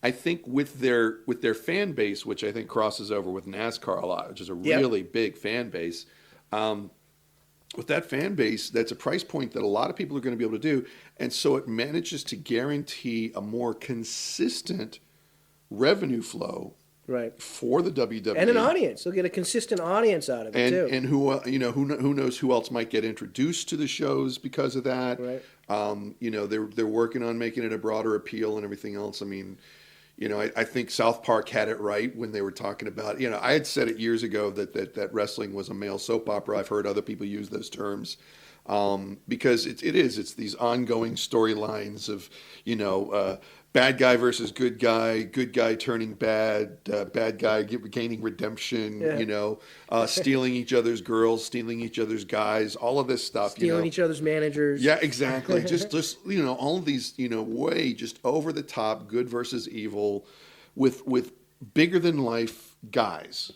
B: I think with their fan base, which I think crosses over with NASCAR a lot, which is a really big fan base. With that fan base, that's a price point that a lot of people are going to be able to do. And so it manages to guarantee a more consistent revenue flow for the WWE.
C: And an audience. They'll get a consistent audience out of it, too.
B: And who knows who else might get introduced to the shows because of that.
C: Right.
B: They're working on making it a broader appeal and everything else. I mean, I think South Park had it right when they were talking about, I had said it years ago that wrestling was a male soap opera. I've heard other people use those terms because it's these ongoing storylines of, bad guy versus good guy turning bad, bad guy gaining redemption, stealing each other's girls, stealing each other's guys, all of this stuff.
C: Stealing each other's managers.
B: Yeah, exactly. just all of these, way just over the top, good versus evil, with bigger than life guys.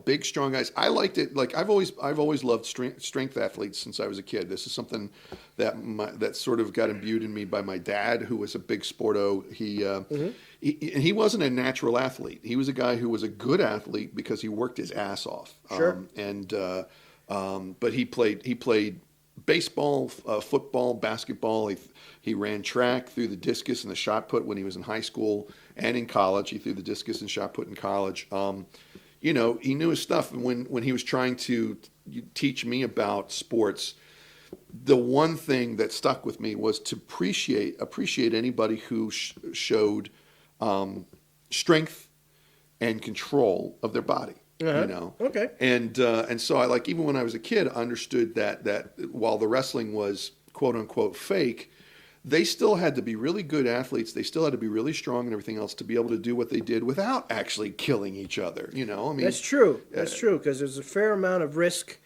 B: Big, strong guys. I liked it. Like I've always loved strength athletes since I was a kid. This is something that sort of got imbued in me by my dad, who was a big sporto. He wasn't a natural athlete. He was a guy who was a good athlete because he worked his ass off.
C: Sure.
B: But he played baseball, football, basketball. He ran track, threw the discus and the shot put when he was in high school and in college. He threw the discus and shot put in college. He knew his stuff. And when he was trying to teach me about sports, the one thing that stuck with me was to appreciate anybody who showed strength and control of their body.
C: Okay.
B: And so I even when I was a kid, understood that while the wrestling was quote unquote fake, they still had to be really good athletes. They still had to be really strong and everything else to be able to do what they did without actually killing each other.
C: That's true. That's true, because there's a fair amount of risk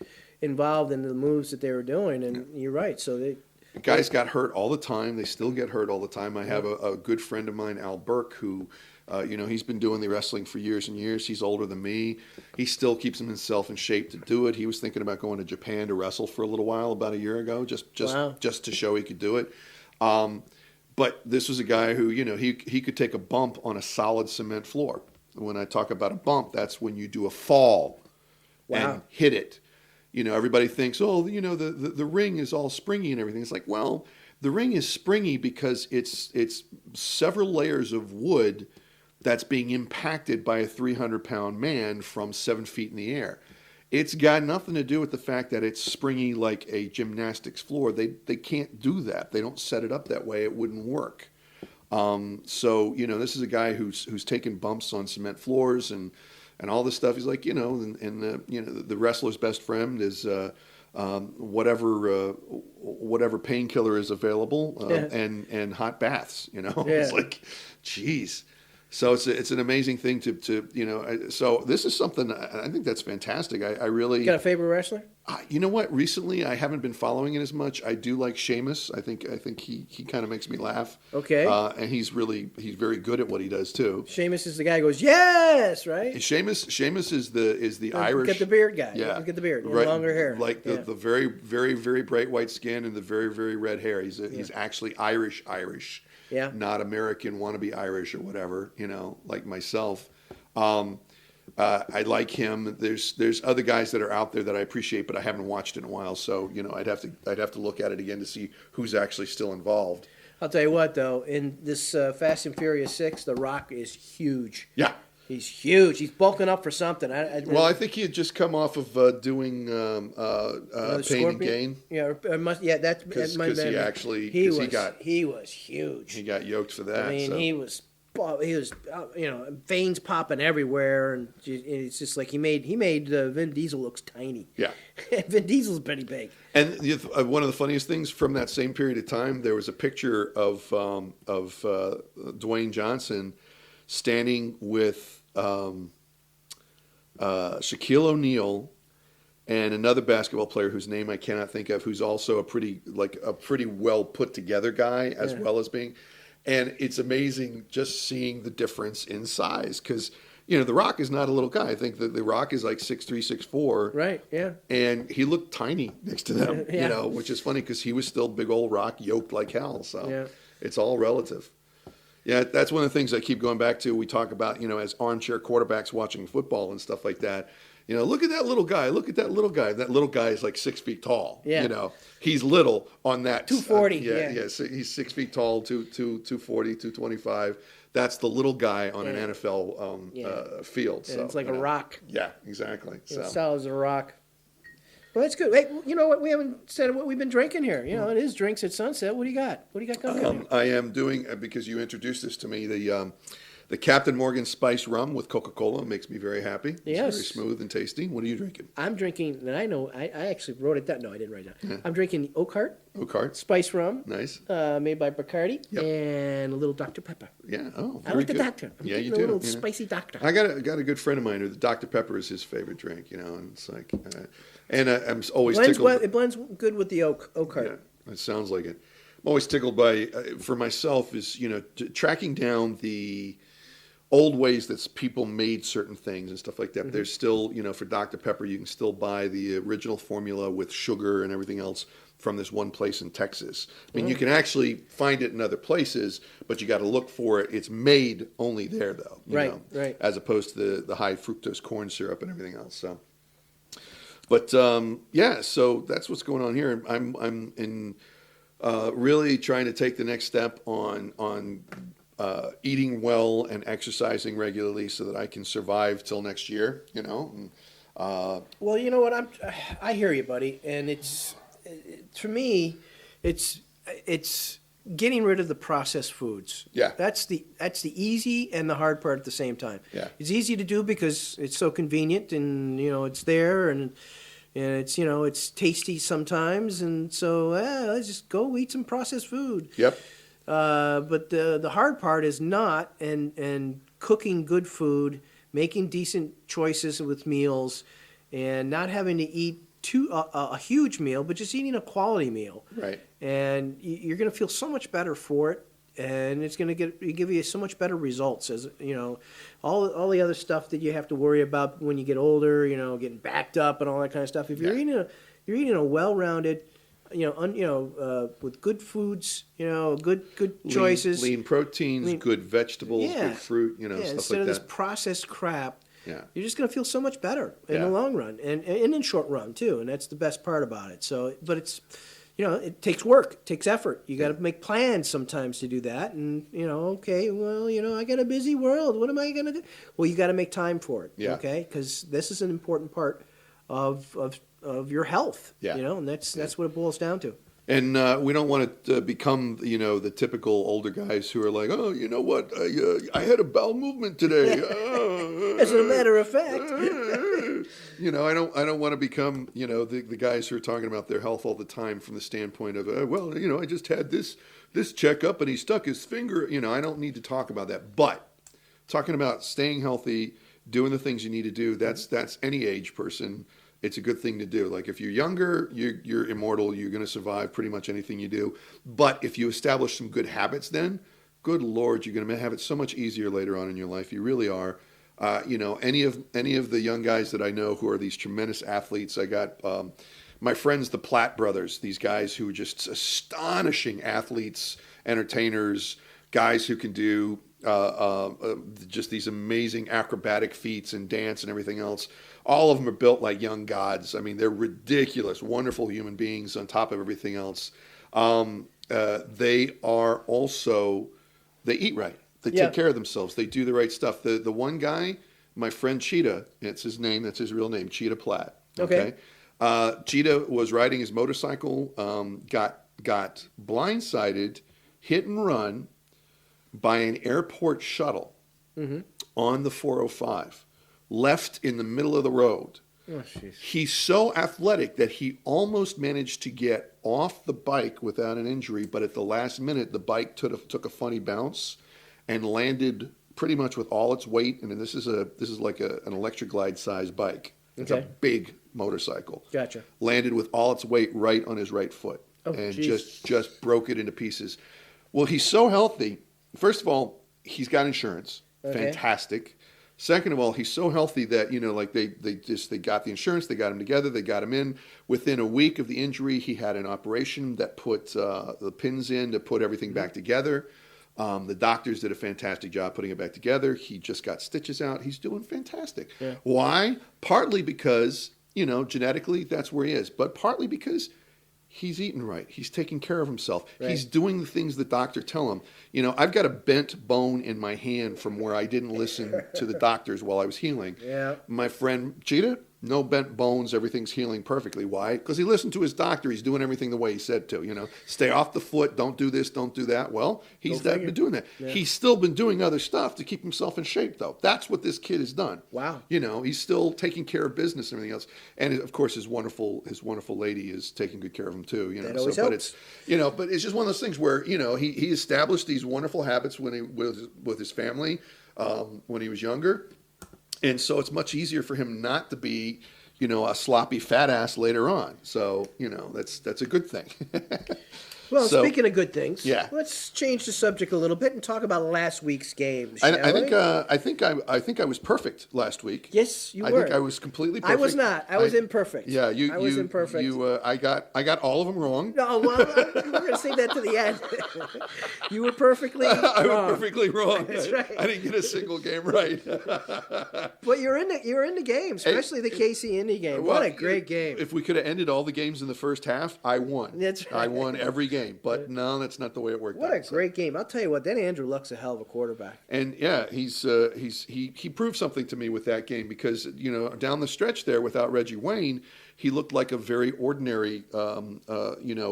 C: involved in the moves that they were doing, and you're right. So
B: guys got hurt all the time. They still get hurt all the time. I have a good friend of mine, Al Burke, who, he's been doing the wrestling for years and years. He's older than me. He still keeps himself in shape to do it. He was thinking about going to Japan to wrestle for a little while about a year ago, just to show he could do it. But this was a guy who, he could take a bump on a solid cement floor. When I talk about a bump, that's when you do a fall and hit it. Everybody thinks, the ring is all springy and everything. It's like, well, the ring is springy because it's several layers of wood that's being impacted by a 300-pound man from 7 feet in the air. It's got nothing to do with the fact that it's springy like a gymnastics floor. They can't do that. They don't set it up that way. It wouldn't work. So this is a guy who's taken bumps on cement floors and all this stuff. He's like, the wrestler's best friend is whatever painkiller is available and hot baths. It's like, geez. So it's an amazing thing to. So this is something I think that's fantastic. I really
C: got a favorite wrestler.
B: You know what? Recently, I haven't been following it as much. I do like Sheamus. I think he kind of makes me laugh.
C: Okay.
B: And he's very good at what he does too.
C: Sheamus is the guy who goes, yes, right?
B: Sheamus is the Irish.
C: Get the beard guy.
B: Yeah.
C: Get the beard.
B: Right.
C: Longer hair.
B: Like the very, very, very bright white skin and the very, very red hair. He's actually Irish.
C: Yeah.
B: Not American, wannabe Irish or whatever, like myself. I like him. There's other guys that are out there that I appreciate, but I haven't watched in a while. So, I'd have to look at it again to see who's actually still involved.
C: I'll tell you what, though, in this Fast and Furious 6, The Rock is huge.
B: Yeah.
C: He's huge. He's bulking up for something.
B: Well, I think he had just come off of doing Pain and Gain.
C: Yeah, that might have been. He was huge.
B: He got yoked for that.
C: I mean, he was veins popping everywhere, and it's just like he made Vin Diesel looks tiny.
B: Yeah.
C: Vin Diesel's pretty big.
B: And one of the funniest things from that same period of time, there was a picture of Dwayne Johnson standing with Shaquille O'Neal and another basketball player whose name I cannot think of, who's also a pretty well put together guy as well as being. And it's amazing just seeing the difference in size because, The Rock is not a little guy. I think that The Rock is like 6'3", 6'4".
C: Right, yeah.
B: And he looked tiny next to them, which is funny because he was still big old Rock yoked like hell. So it's all relative. Yeah, that's one of the things I keep going back to. We talk about, as armchair quarterbacks watching football and stuff like that. Look at that little guy. Look at that little guy. That little guy is like 6 feet tall.
C: Yeah.
B: He's little on that.
C: 240.
B: So he's 6 feet tall, 240, 225. That's the little guy on an NFL field. So
C: it's like a rock.
B: Yeah, exactly.
C: As solid as a rock. Well, that's good. Hey, you know what? We haven't said what we've been drinking here. It is Drinks at Sunset. What do you got? What do you got going?
B: I am doing, because you introduced this to me, the Captain Morgan Spice Rum with Coca-Cola makes me very happy. It's very smooth and tasty. What are you drinking?
C: I'm drinking, and I know, I actually wrote it down. No, I didn't write it down. Yeah. I'm drinking Oak Heart. Spice Rum.
B: Nice.
C: Made by Bacardi. Yep. And a little Dr. Pepper.
B: Yeah. Oh,
C: I like the doctor.
B: You do.
C: A little spicy doctor.
B: I got a good friend of mine who the Dr. Pepper is his favorite drink, and it's like, and I'm always tickled.
C: It blends good with the Oak Heart.
B: Yeah, it sounds like it. I'm always tickled by, for myself, is, tracking down the old ways that people made certain things and stuff like that. Mm-hmm. There's still, for Dr. Pepper, you can still buy the original formula with sugar and everything else from this one place in Texas. I mean, you can actually find it in other places, but you got to look for it. It's made only there, though.
C: Right.
B: As opposed to the high fructose corn syrup and everything else. So, but so that's what's going on here. I'm in really trying to take the next step on eating well and exercising regularly so that I can survive till next year, And,
C: well, you know what? I hear you, buddy. And for me, it's getting rid of the processed foods.
B: Yeah.
C: That's the easy and the hard part at the same time.
B: Yeah.
C: It's easy to do because it's so convenient and, it's there and it's, it's tasty sometimes. And so let's just go eat some processed food.
B: Yep.
C: But the hard part is not and cooking good food, making decent choices with meals, and not having to eat a huge meal, but just eating a quality meal.
B: Right.
C: And you're going to feel so much better for it, and it's going to give you so much better results. As all the other stuff that you have to worry about when you get older, getting backed up and all that kind of stuff. If you're eating a well-rounded, with good foods, good choices.
B: Lean proteins, good vegetables, good fruit, stuff like that.
C: Instead of this processed crap, you're just going to feel so much better in the long run and in short run too. And that's the best part about it. So, but it takes work, it takes effort. You got to make plans sometimes to do that. And, okay, well, I got a busy world. What am I going to do? Well, you got to make time for it, okay? Because this is an important part of your health, and that's what it boils down to.
B: And we don't want it to become, the typical older guys who are like, oh, you know what? I had a bowel movement today.
C: As a matter of fact.
B: I don't want to become, the guys who are talking about their health all the time from the standpoint of, I just had this checkup and he stuck his finger. I don't need to talk about that. But talking about staying healthy, doing the things you need to do, that's any age person. It's a good thing to do. Like if you're younger, you're immortal. You're going to survive pretty much anything you do. But if you establish some good habits, then good Lord, you're going to have it so much easier later on in your life. You really are. Any of the young guys that I know who are these tremendous athletes. I got my friends, the Platt brothers. These guys who are just astonishing athletes, entertainers, guys who can do just these amazing acrobatic feats and dance and everything else. All of them are built like young gods. I mean, they're ridiculous, wonderful human beings on top of everything else. They are also, they eat right. They take care of themselves. They do the right stuff. The one guy, my friend Cheetah, it's his name, that's his real name, Cheetah Platt. Okay. Cheetah was riding his motorcycle, got blindsided, hit and run by an airport shuttle on the 405. Left in the middle of the road. Oh, he's so athletic that he almost managed to get off the bike without an injury, but at the last minute, the bike took a funny bounce and landed pretty much with all its weight. And this is like an electric glide size bike. It's a big motorcycle.
C: Gotcha.
B: Landed with all its weight right on his right foot, and just broke it into pieces. Well, he's so healthy. First of all, he's got insurance. Fantastic. Second of all, he's so healthy that, they got the insurance, they got him together, they got him in. Within a week of the injury, he had an operation that put the pins in to put everything back together. The doctors did a fantastic job putting it back together. He just got stitches out. He's doing fantastic. Yeah. Why? Partly because, genetically, that's where he is. But partly because he's eating right. He's taking care of himself. Right. He's doing the things the doctor tell him. I've got a bent bone in my hand from where I didn't listen to the doctors while I was healing. Yeah. My friend Cheetah, no bent bones. Everything's healing perfectly. Why? Because he listened to his doctor. He's doing everything the way he said to. Stay off the foot. Don't do this. Don't do that. Well, he's been doing that. Yeah. He's still been doing other stuff to keep himself in shape, though. That's what this kid has done. Wow. He's still taking care of business and everything else. And of course, his wonderful lady is taking good care of him too.
C: That always helps.
B: But it's just one of those things where he established these wonderful habits when he was with his family when he was younger. And so it's much easier for him not to be, a sloppy fat ass later on. So, that's a good thing.
C: Well, speaking of good things, let's change the subject a little bit and talk about last week's games.
B: I think I was perfect last week.
C: Yes, you were.
B: I think I was completely perfect.
C: I was not. I was imperfect.
B: Yeah,
C: I was imperfect.
B: I got all of them wrong.
C: No, well, we're going to save that to the end. You were perfectly wrong.
B: I was perfectly wrong.
C: That's right.
B: I didn't get a single game right.
C: But you were in the game, especially the KC Indy game. What a great game!
B: If we could have ended all the games in the first half, I won.
C: That's right.
B: I won every game. But no, that's not the way it worked out.
C: What a great game. I'll tell you what, that Andrew Luck's a hell of a quarterback.
B: And he proved something to me with that game because, down the stretch there without Reggie Wayne, he looked like a very ordinary,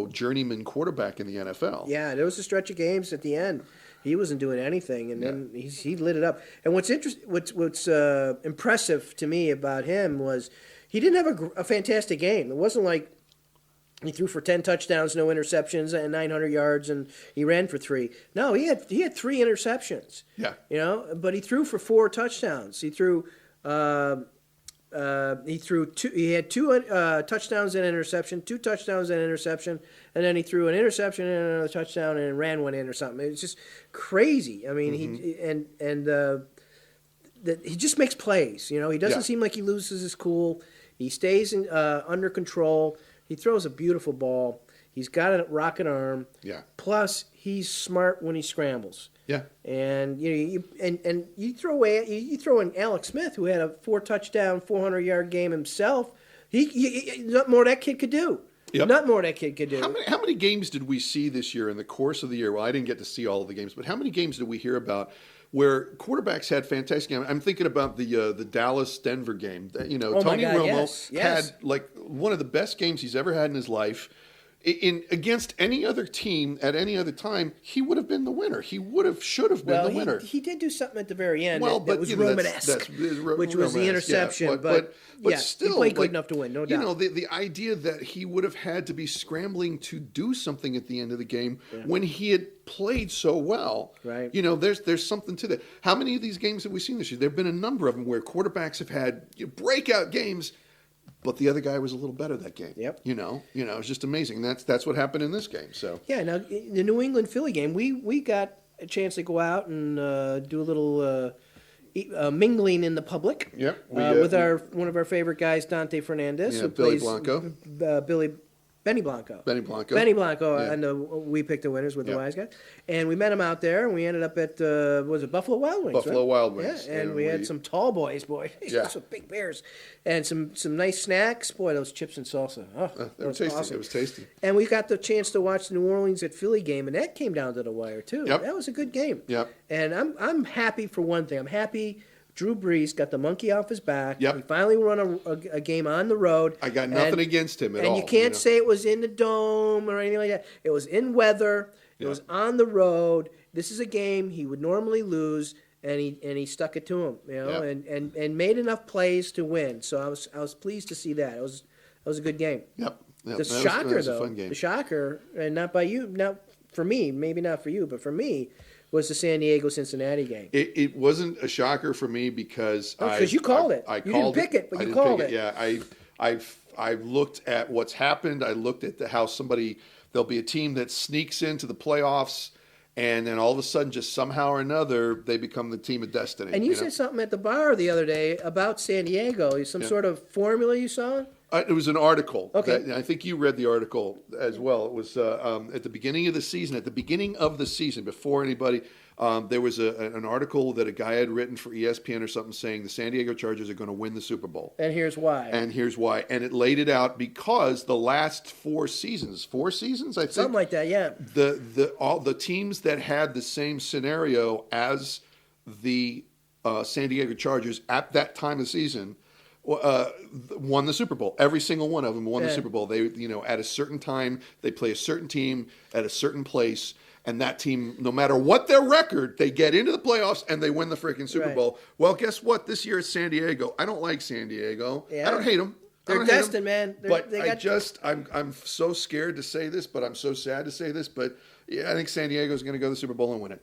B: journeyman quarterback in the NFL.
C: Yeah, there was a stretch of games at the end. He wasn't doing anything, and then he lit it up. And what's impressive to me about him was he didn't have a fantastic game. It wasn't like he threw for 10 touchdowns, no interceptions, and 900 yards, and he ran for 3. No, he had 3 interceptions. Yeah. But he threw for 4 touchdowns. He threw two. He had 2 touchdowns and interception, 2 touchdowns and interception, and then he threw an interception and another touchdown and ran one in or something. It's just crazy. I mean, he just makes plays. He doesn't seem like he loses his cool. He stays under control. He throws a beautiful ball. He's got a rocket arm. Yeah. Plus, he's smart when he scrambles. Yeah. And you throw in Alex Smith, who had a 4 touchdown, 400-yard game himself. He nothing more that kid could do.
B: Yep.
C: Nothing more that kid could do.
B: How many games did we see this year in the course of the year? Well, I didn't get to see all of the games, but how many games did we hear about where quarterbacks had fantastic games? I'm thinking about the Dallas-Denver game. Tony Romo had like one of the best games he's ever had in his life. Against any other team at any other time, he would have been the winner. He should have been the winner.
C: He did do something at the very end that was
B: Romanesque,
C: which was the interception.
B: Yeah, but still,
C: he played good enough to win, no doubt.
B: The idea that he would have had to be scrambling to do something at the end of the game when he had played so well.
C: Right.
B: There's something to that. How many of these games have we seen this year? There have been a number of them where quarterbacks have had breakout games, but the other guy was a little better that game.
C: Yep.
B: It's just amazing. That's what happened in this game. So
C: now the New England Philly game, we got a chance to go out and do a little mingling in the public.
B: Yep.
C: With one of our favorite guys, Dante Fernandez, who
B: Billy
C: plays
B: Blanco.
C: Benny Blanco.
B: Benny Blanco,
C: and we picked the winners with the WiseGuys. And we met him out there, and we ended up at, was it Buffalo Wild Wings?
B: Buffalo Wild Wings.
C: Yeah, and we had some tall boys, some big bears, and some nice snacks. Boy, those chips and salsa.
B: They were tasty.
C: Awesome.
B: It was tasty.
C: And we got the chance to watch the New Orleans at Philly game, and that came down to the wire, too.
B: Yep.
C: That was a good game.
B: Yep.
C: And I'm happy for one thing. I'm happy Drew Brees got the monkey off his back.
B: Yep.
C: We finally run a game on the road.
B: I got nothing against him at all.
C: And you can't say it was in the dome or anything like that. It was in weather. It was on the road. This is a game he would normally lose, and he stuck it to him, and made enough plays to win. So I was pleased to see that. It was a good game.
B: Yep.
C: The shocker, was a fun game. The shocker, and not by you, not for me, maybe not for you, but for me, was the San Diego-Cincinnati game.
B: It wasn't a shocker for me because
C: you called it. You didn't pick it, but you called it.
B: Yeah, I looked at what's happened. I looked at how there'll be a team that sneaks into the playoffs, and then all of a sudden, just somehow or another, they become the team of destiny.
C: And you said something at the bar the other day about San Diego. Some sort of formula you saw?
B: It was an article.
C: Okay.
B: I think you read the article as well. It was at the beginning of the season, before anybody, there was an article that a guy had written for ESPN or something saying the San Diego Chargers are going to win the Super Bowl.
C: And here's why.
B: And it laid it out because the last 4 seasons, I think.
C: Something like that, yeah.
B: All the teams that had the same scenario as the San Diego Chargers at that time of the season won the Super Bowl. Every single one of them won the Super Bowl. They, at a certain time, they play a certain team at a certain place, and that team, no matter what their record, they get into the playoffs and they win the freaking Super Bowl. Well, guess what? This year it's San Diego. I don't like San Diego. Yeah. I don't hate them.
C: They're destined, man.
B: I'm so scared to say this, but I'm so sad to say this, but yeah, I think San Diego's going to go to the Super Bowl and win it.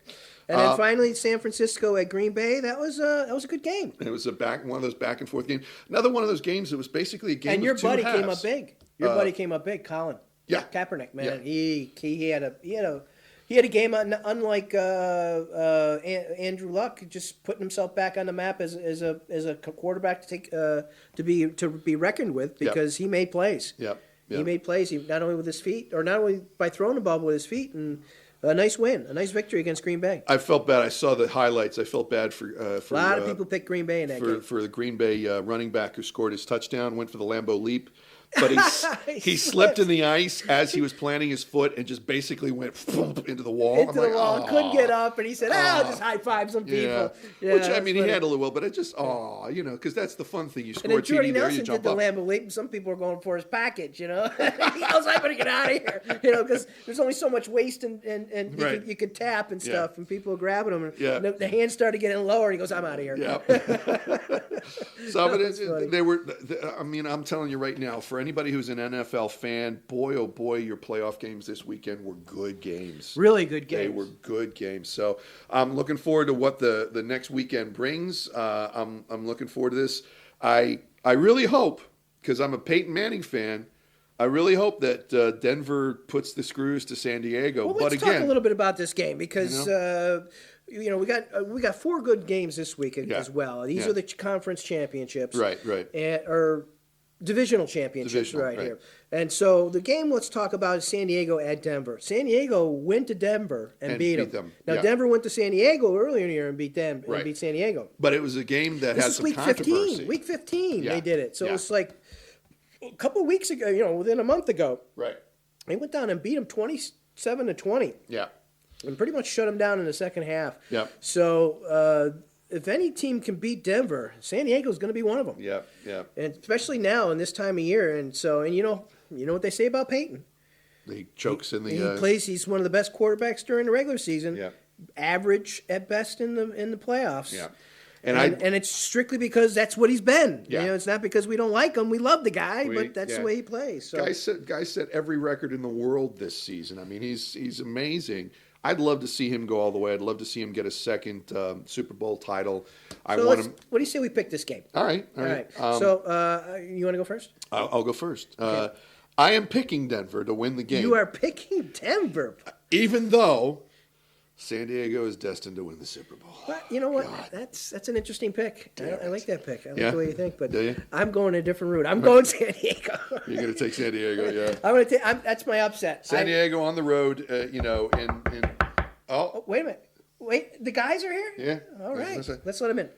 C: And then finally, San Francisco at Green Bay. That was a good game.
B: It was one of those back and forth games. Another one of those games that was basically a game.
C: And your
B: of two
C: buddy
B: halves.
C: came up big. Your buddy came up big, Colin.
B: Yeah,
C: Kaepernick, man.
B: Yeah.
C: He had a game unlike Andrew Luck, just putting himself back on the map as a quarterback to be reckoned with because he made plays.
B: Yep.
C: He made plays. Not only with his feet, or not only by throwing the ball with his feet, and a nice win, a nice victory against Green Bay.
B: I felt bad. I saw the highlights. I felt bad for
C: a lot of people picked Green Bay in that game.
B: For the Green Bay running back who scored his touchdown, went for the Lambeau leap. But he slipped in the ice as he was planting his foot and just basically went into the wall.
C: Couldn't get up, and he said, I'll just high-five some people.
B: Yeah, which, I mean, he handled it well, but it just, because that's the fun thing. You score a
C: Jordy
B: TD there,
C: Nelson
B: you jump
C: did the
B: up.
C: Lambeau leap, and some people are going for his package, He goes, I better get out of here, because there's only so much waste and you could tap and stuff, and people are grabbing him. And the hands started getting lower, and he goes, I'm out of here.
B: Yeah. I'm telling you right now, for anybody who's an NFL fan, boy, oh boy, your playoff games this weekend were good games.
C: Really good games.
B: They were good games. So I'm looking forward to what the next weekend brings. I'm looking forward to this. I really hope, because I'm a Peyton Manning fan, I really hope that Denver puts the screws to San Diego.
C: Well, let's talk a little bit about this game because we got 4 good games this week as well. These are the conference championships,
B: right,
C: or divisional championships here. And so the game let's talk about is San Diego at Denver. San Diego went to Denver and beat them. Now Denver went to San Diego earlier in the year and beat them and beat San Diego.
B: But it was a game that had some
C: week
B: controversy.
C: 15. Week 15 they did it. So it's like A couple of weeks ago, within a month ago,
B: Right.
C: they went down and beat them 27-20.
B: Yeah.
C: And pretty much shut them down in the second half.
B: Yeah.
C: So if any team can beat Denver, San Diego's going to be one of them.
B: Yeah. Yeah.
C: And especially now in this time of year. And so, you know what they say about Peyton.
B: He chokes in the.
C: He's one of the best quarterbacks during the regular season.
B: Yeah.
C: Average at best in the playoffs.
B: Yeah.
C: And it's strictly because that's what he's been.
B: Yeah.
C: It's not because we don't like him. We love the guy, but that's the way he plays. So.
B: Guy set every record in the world this season. I mean, he's amazing. I'd love to see him go all the way. I'd love to see him get a second Super Bowl title.
C: What do you say we pick this game?
B: All right.
C: So you want to go first?
B: I'll go first.
C: Okay.
B: I am picking Denver to win the game.
C: You are picking Denver,
B: even though San Diego is destined to win the Super Bowl.
C: Well, you know what?
B: God.
C: That's an interesting pick. I like that pick. I like
B: Yeah?
C: the way you think, but
B: Do you?
C: I'm going a different route. I'm going San Diego.
B: You're going to take San Diego, yeah.
C: I'm going to take. That's my upset.
B: San Diego on the road,
C: Oh, wait a minute. Wait, the guys are here?
B: Yeah.
C: All right. Let's let them in.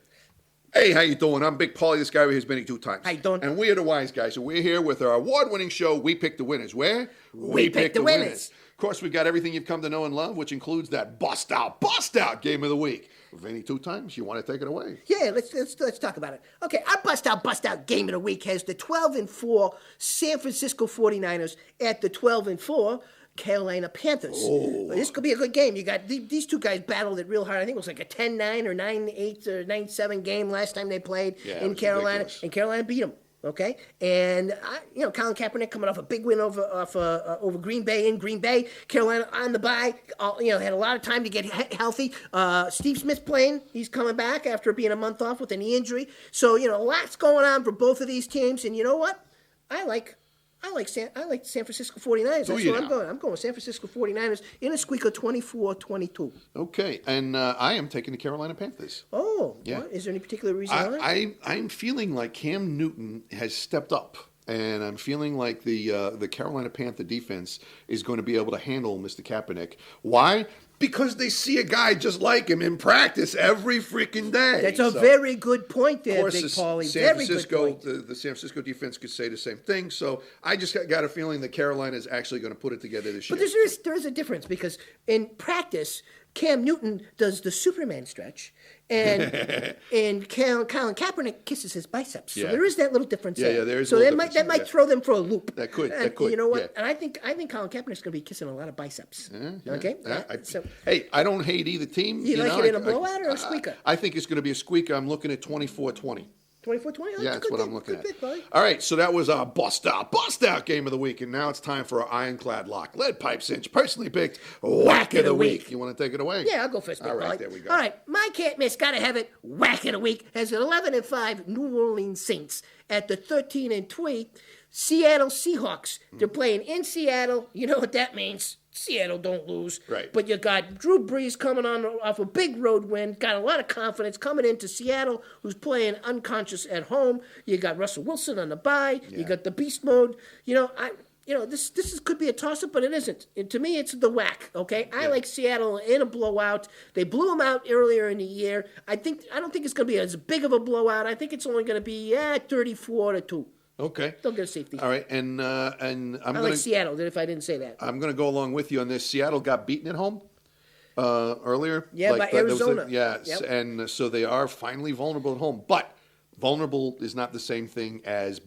B: Hey, how you doing? I'm Big Paulie, this guy over here has been here 2 times.
C: How you doing?
B: And we are the Wise Guys, and we're here with our award-winning show, We Pick the Winners. Where?
C: We Pick the Winners.
B: Of course, we've got everything you've come to know and love, which includes that bust-out game of the week. Vinny, 2 times, you want to take it away?
C: Yeah, let's talk about it. Okay, our bust out game of the week has the 12-4 San Francisco 49ers at the 12-4 Carolina Panthers.
B: Oh.
C: This could be a good game. You got these 2 guys battled it real hard. I think it was like a 10-9 or 9-8 or 9-7 game last time they played in Carolina,
B: ridiculous.
C: and Carolina beat them. Okay, and Colin Kaepernick coming off a big win over Green Bay in Green Bay. Carolina on the bye, had a lot of time to get healthy. Steve Smith playing; he's coming back after being a month off with a knee injury. So lots going on for both of these teams. And you know what? I like San Francisco 49ers. That's where I'm going. I'm going San Francisco 49ers in a squeaker 24-22.
B: Okay, and I am taking the Carolina Panthers.
C: Oh,
B: Yeah.
C: What? Is there any particular reason why?
B: I'm feeling like Cam Newton has stepped up, and I'm feeling like the Carolina Panther defense is going to be able to handle Mr. Kaepernick. Why? Because they see a guy just like him in practice every freaking day.
C: That's a very good point there,
B: Of
C: Big
B: course,
C: Paulie.
B: San
C: Very
B: Francisco,
C: good point.
B: the San Francisco defense could say the same thing. So I just got a feeling that Carolina is actually going to put it together this year.
C: But there is a difference because in practice, Cam Newton does the Superman stretch, and Colin Kaepernick kisses his biceps. So
B: Yeah.
C: there is that little difference.
B: Yeah, there is
C: So
B: a little
C: that
B: difference,
C: might throw them for a loop.
B: That could.
C: You know what?
B: Yeah.
C: And I think Colin Kaepernick's going to be kissing a lot of biceps. Okay.
B: Hey, I don't hate either team.
C: You like it in a blowout or a squeaker?
B: I think it's going to be a squeaker. I'm looking at 24-20.
C: 24-20?
B: Yeah, that's what I'm looking at.
C: Pick, buddy.
B: All right, so that was our bust out game of the week, and now it's time for our ironclad lock. Lead pipe cinch, personally picked whack of the week. You want to take it away?
C: Yeah, I'll go first.
B: All right,
C: Paulie.
B: there we go.
C: All right, my can't miss, gotta have it. Whack of the week has an 11-5 New Orleans Saints at the 13-3 Seattle Seahawks. They're playing in Seattle. You know what that means? Seattle don't lose.
B: Right.
C: But you got Drew Brees coming on off a big road win. Got a lot of confidence coming into Seattle, who's playing unconscious at home. You got Russell Wilson on the bye.
B: Yeah.
C: You got the beast mode. This could be a toss-up, but it isn't. And to me, it's the whack, okay? I like Seattle in a blowout. They blew them out earlier in the year. I don't think it's going to be as big of a blowout. I think it's only going to be 34-2.
B: Okay.
C: They'll get a safety.
B: All right, and I'm
C: I like Seattle, if I didn't say that.
B: I'm going to go along with you on this. Seattle got beaten at home earlier.
C: Yeah, by Arizona.
B: Yes,
C: Yep.
B: and so they are finally vulnerable at home. But vulnerable is not the same thing as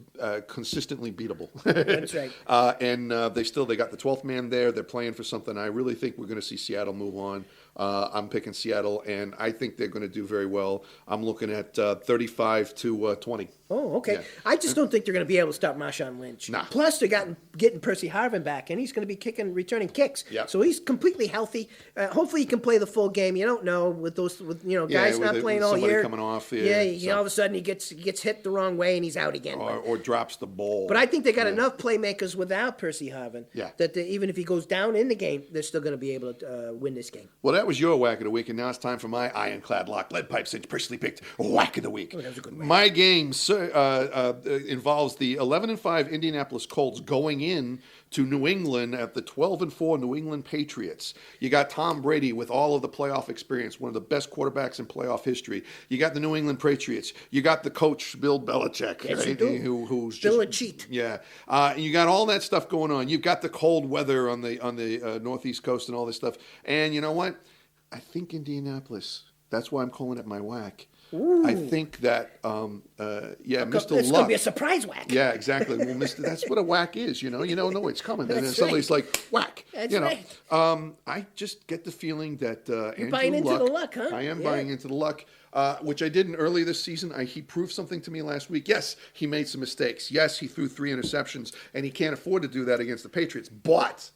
B: consistently beatable.
C: That's right.
B: And they got the 12th man there. They're playing for something. I really think we're going to see Seattle move on. I'm picking Seattle, and I think they're going to do very well. I'm looking at 35-20.
C: Oh, okay.
B: Yeah.
C: I just don't think they're going to be able to stop Marshawn Lynch.
B: Nah.
C: Plus, they're getting Percy Harvin back, and he's going to be returning kicks.
B: Yep.
C: So he's completely healthy. Hopefully, he can play the full game. You don't know with guys not playing all
B: somebody
C: year.
B: coming off.
C: All of a sudden he gets hit the wrong way and he's out again.
B: Or drops the ball.
C: But I think they got enough playmakers without Percy Harvin
B: Yeah.
C: that even if he goes down in the game, they're still going to be able to win this game.
B: Well, that was your whack of the week, and now it's time for my ironclad lock, lead pipe cinch, personally picked whack of the week.
C: that was a good whack.
B: My game involves the 11-5 Indianapolis Colts going in to New England at the 12-4 New England Patriots. You got Tom Brady with all of the playoff experience, one of the best quarterbacks in playoff history. You got the New England Patriots. You got the coach Bill Belichick,
C: Yes,
B: right?
C: you do.
B: Who's
C: Bill
B: just
C: a cheat.
B: yeah. You got all that stuff going on. You've got the cold weather on the northeast coast and all this stuff. And you know what? I think Indianapolis. That's why I'm calling it my whack.
C: Ooh.
B: I think that, Mr.
C: It's
B: Luck.
C: going to be a surprise whack.
B: Yeah, exactly. Well, that's what a whack is. You don't know it's coming, and then
C: That's
B: somebody's
C: right.
B: like whack.
C: That's
B: right.
C: right.
B: I just get the feeling that Andrew
C: buying into the luck, huh?
B: I am
C: Yeah.
B: buying into the luck, which I didn't early this season. He proved something to me last week. Yes, he made some mistakes. Yes, he threw 3 interceptions, and he can't afford to do that against the Patriots. But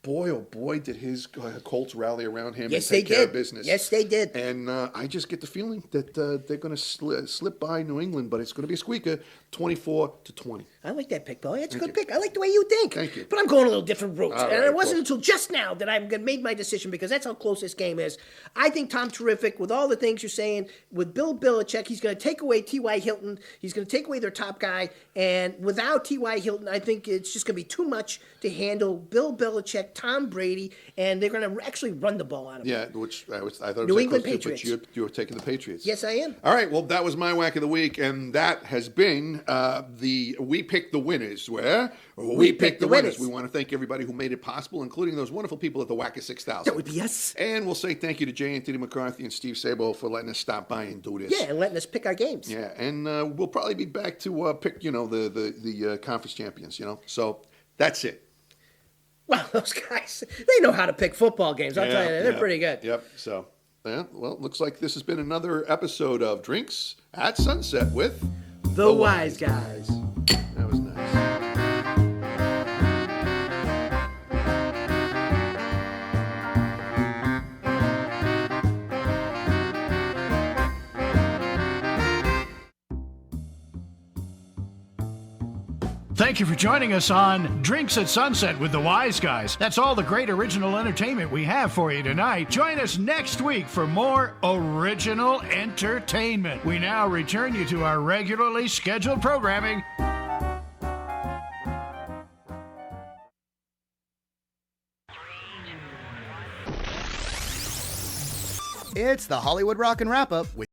B: boy, oh boy, did his Colts rally around him
C: Yes,
B: and take
C: they
B: care
C: did.
B: of business.
C: Yes, they did.
B: And I just get the feeling that they're going to slip by New England, but it's going to be a squeaker, 24-20.
C: I like that pick, Billy. That's a good pick. I like the way you think.
B: Thank you.
C: But I'm going a little different route.
B: All
C: And
B: right,
C: it wasn't
B: of course.
C: until just now that I made my decision because that's how close this game is. I think Tom terrific with all the things you're saying. With Bill Belichick, he's going to take away T.Y. Hilton. He's going to take away their top guy. And without T.Y. Hilton, I think it's just going to be too much to handle Bill Belichick, Tom Brady, and they're going to actually run the ball out of him.
B: Yeah, which I thought it
C: New
B: was
C: England
B: close to,
C: Patriots.
B: but you're taking the Patriots.
C: Yes, I am.
B: All right, well, that was my whack of the week, and that has been the We Pick the Winners, where we pick the winners. We want to thank everybody who made it possible, including those wonderful people at the Whack of 6,000.
C: That would be us.
B: And we'll say thank you to J. Anthony McCarthy and Steve Sabo for letting us stop by and do this.
C: Yeah, and letting us pick our games.
B: Yeah, and we'll probably be back to pick, the conference champions, So that's it.
C: Well, those guys, they know how to pick football games. I'll tell you, they're pretty good.
B: Yep. So, well, looks like this has been another episode of Drinks at Sunset with
C: The Wise Guys.
B: That was nice.
A: Thank you for joining us on Drinks at Sunset with the Wise Guys. That's all the great original entertainment we have for you tonight. Join us next week for more original entertainment. We now return you to our regularly scheduled programming.
D: It's the Hollywood Rock and Wrap Up with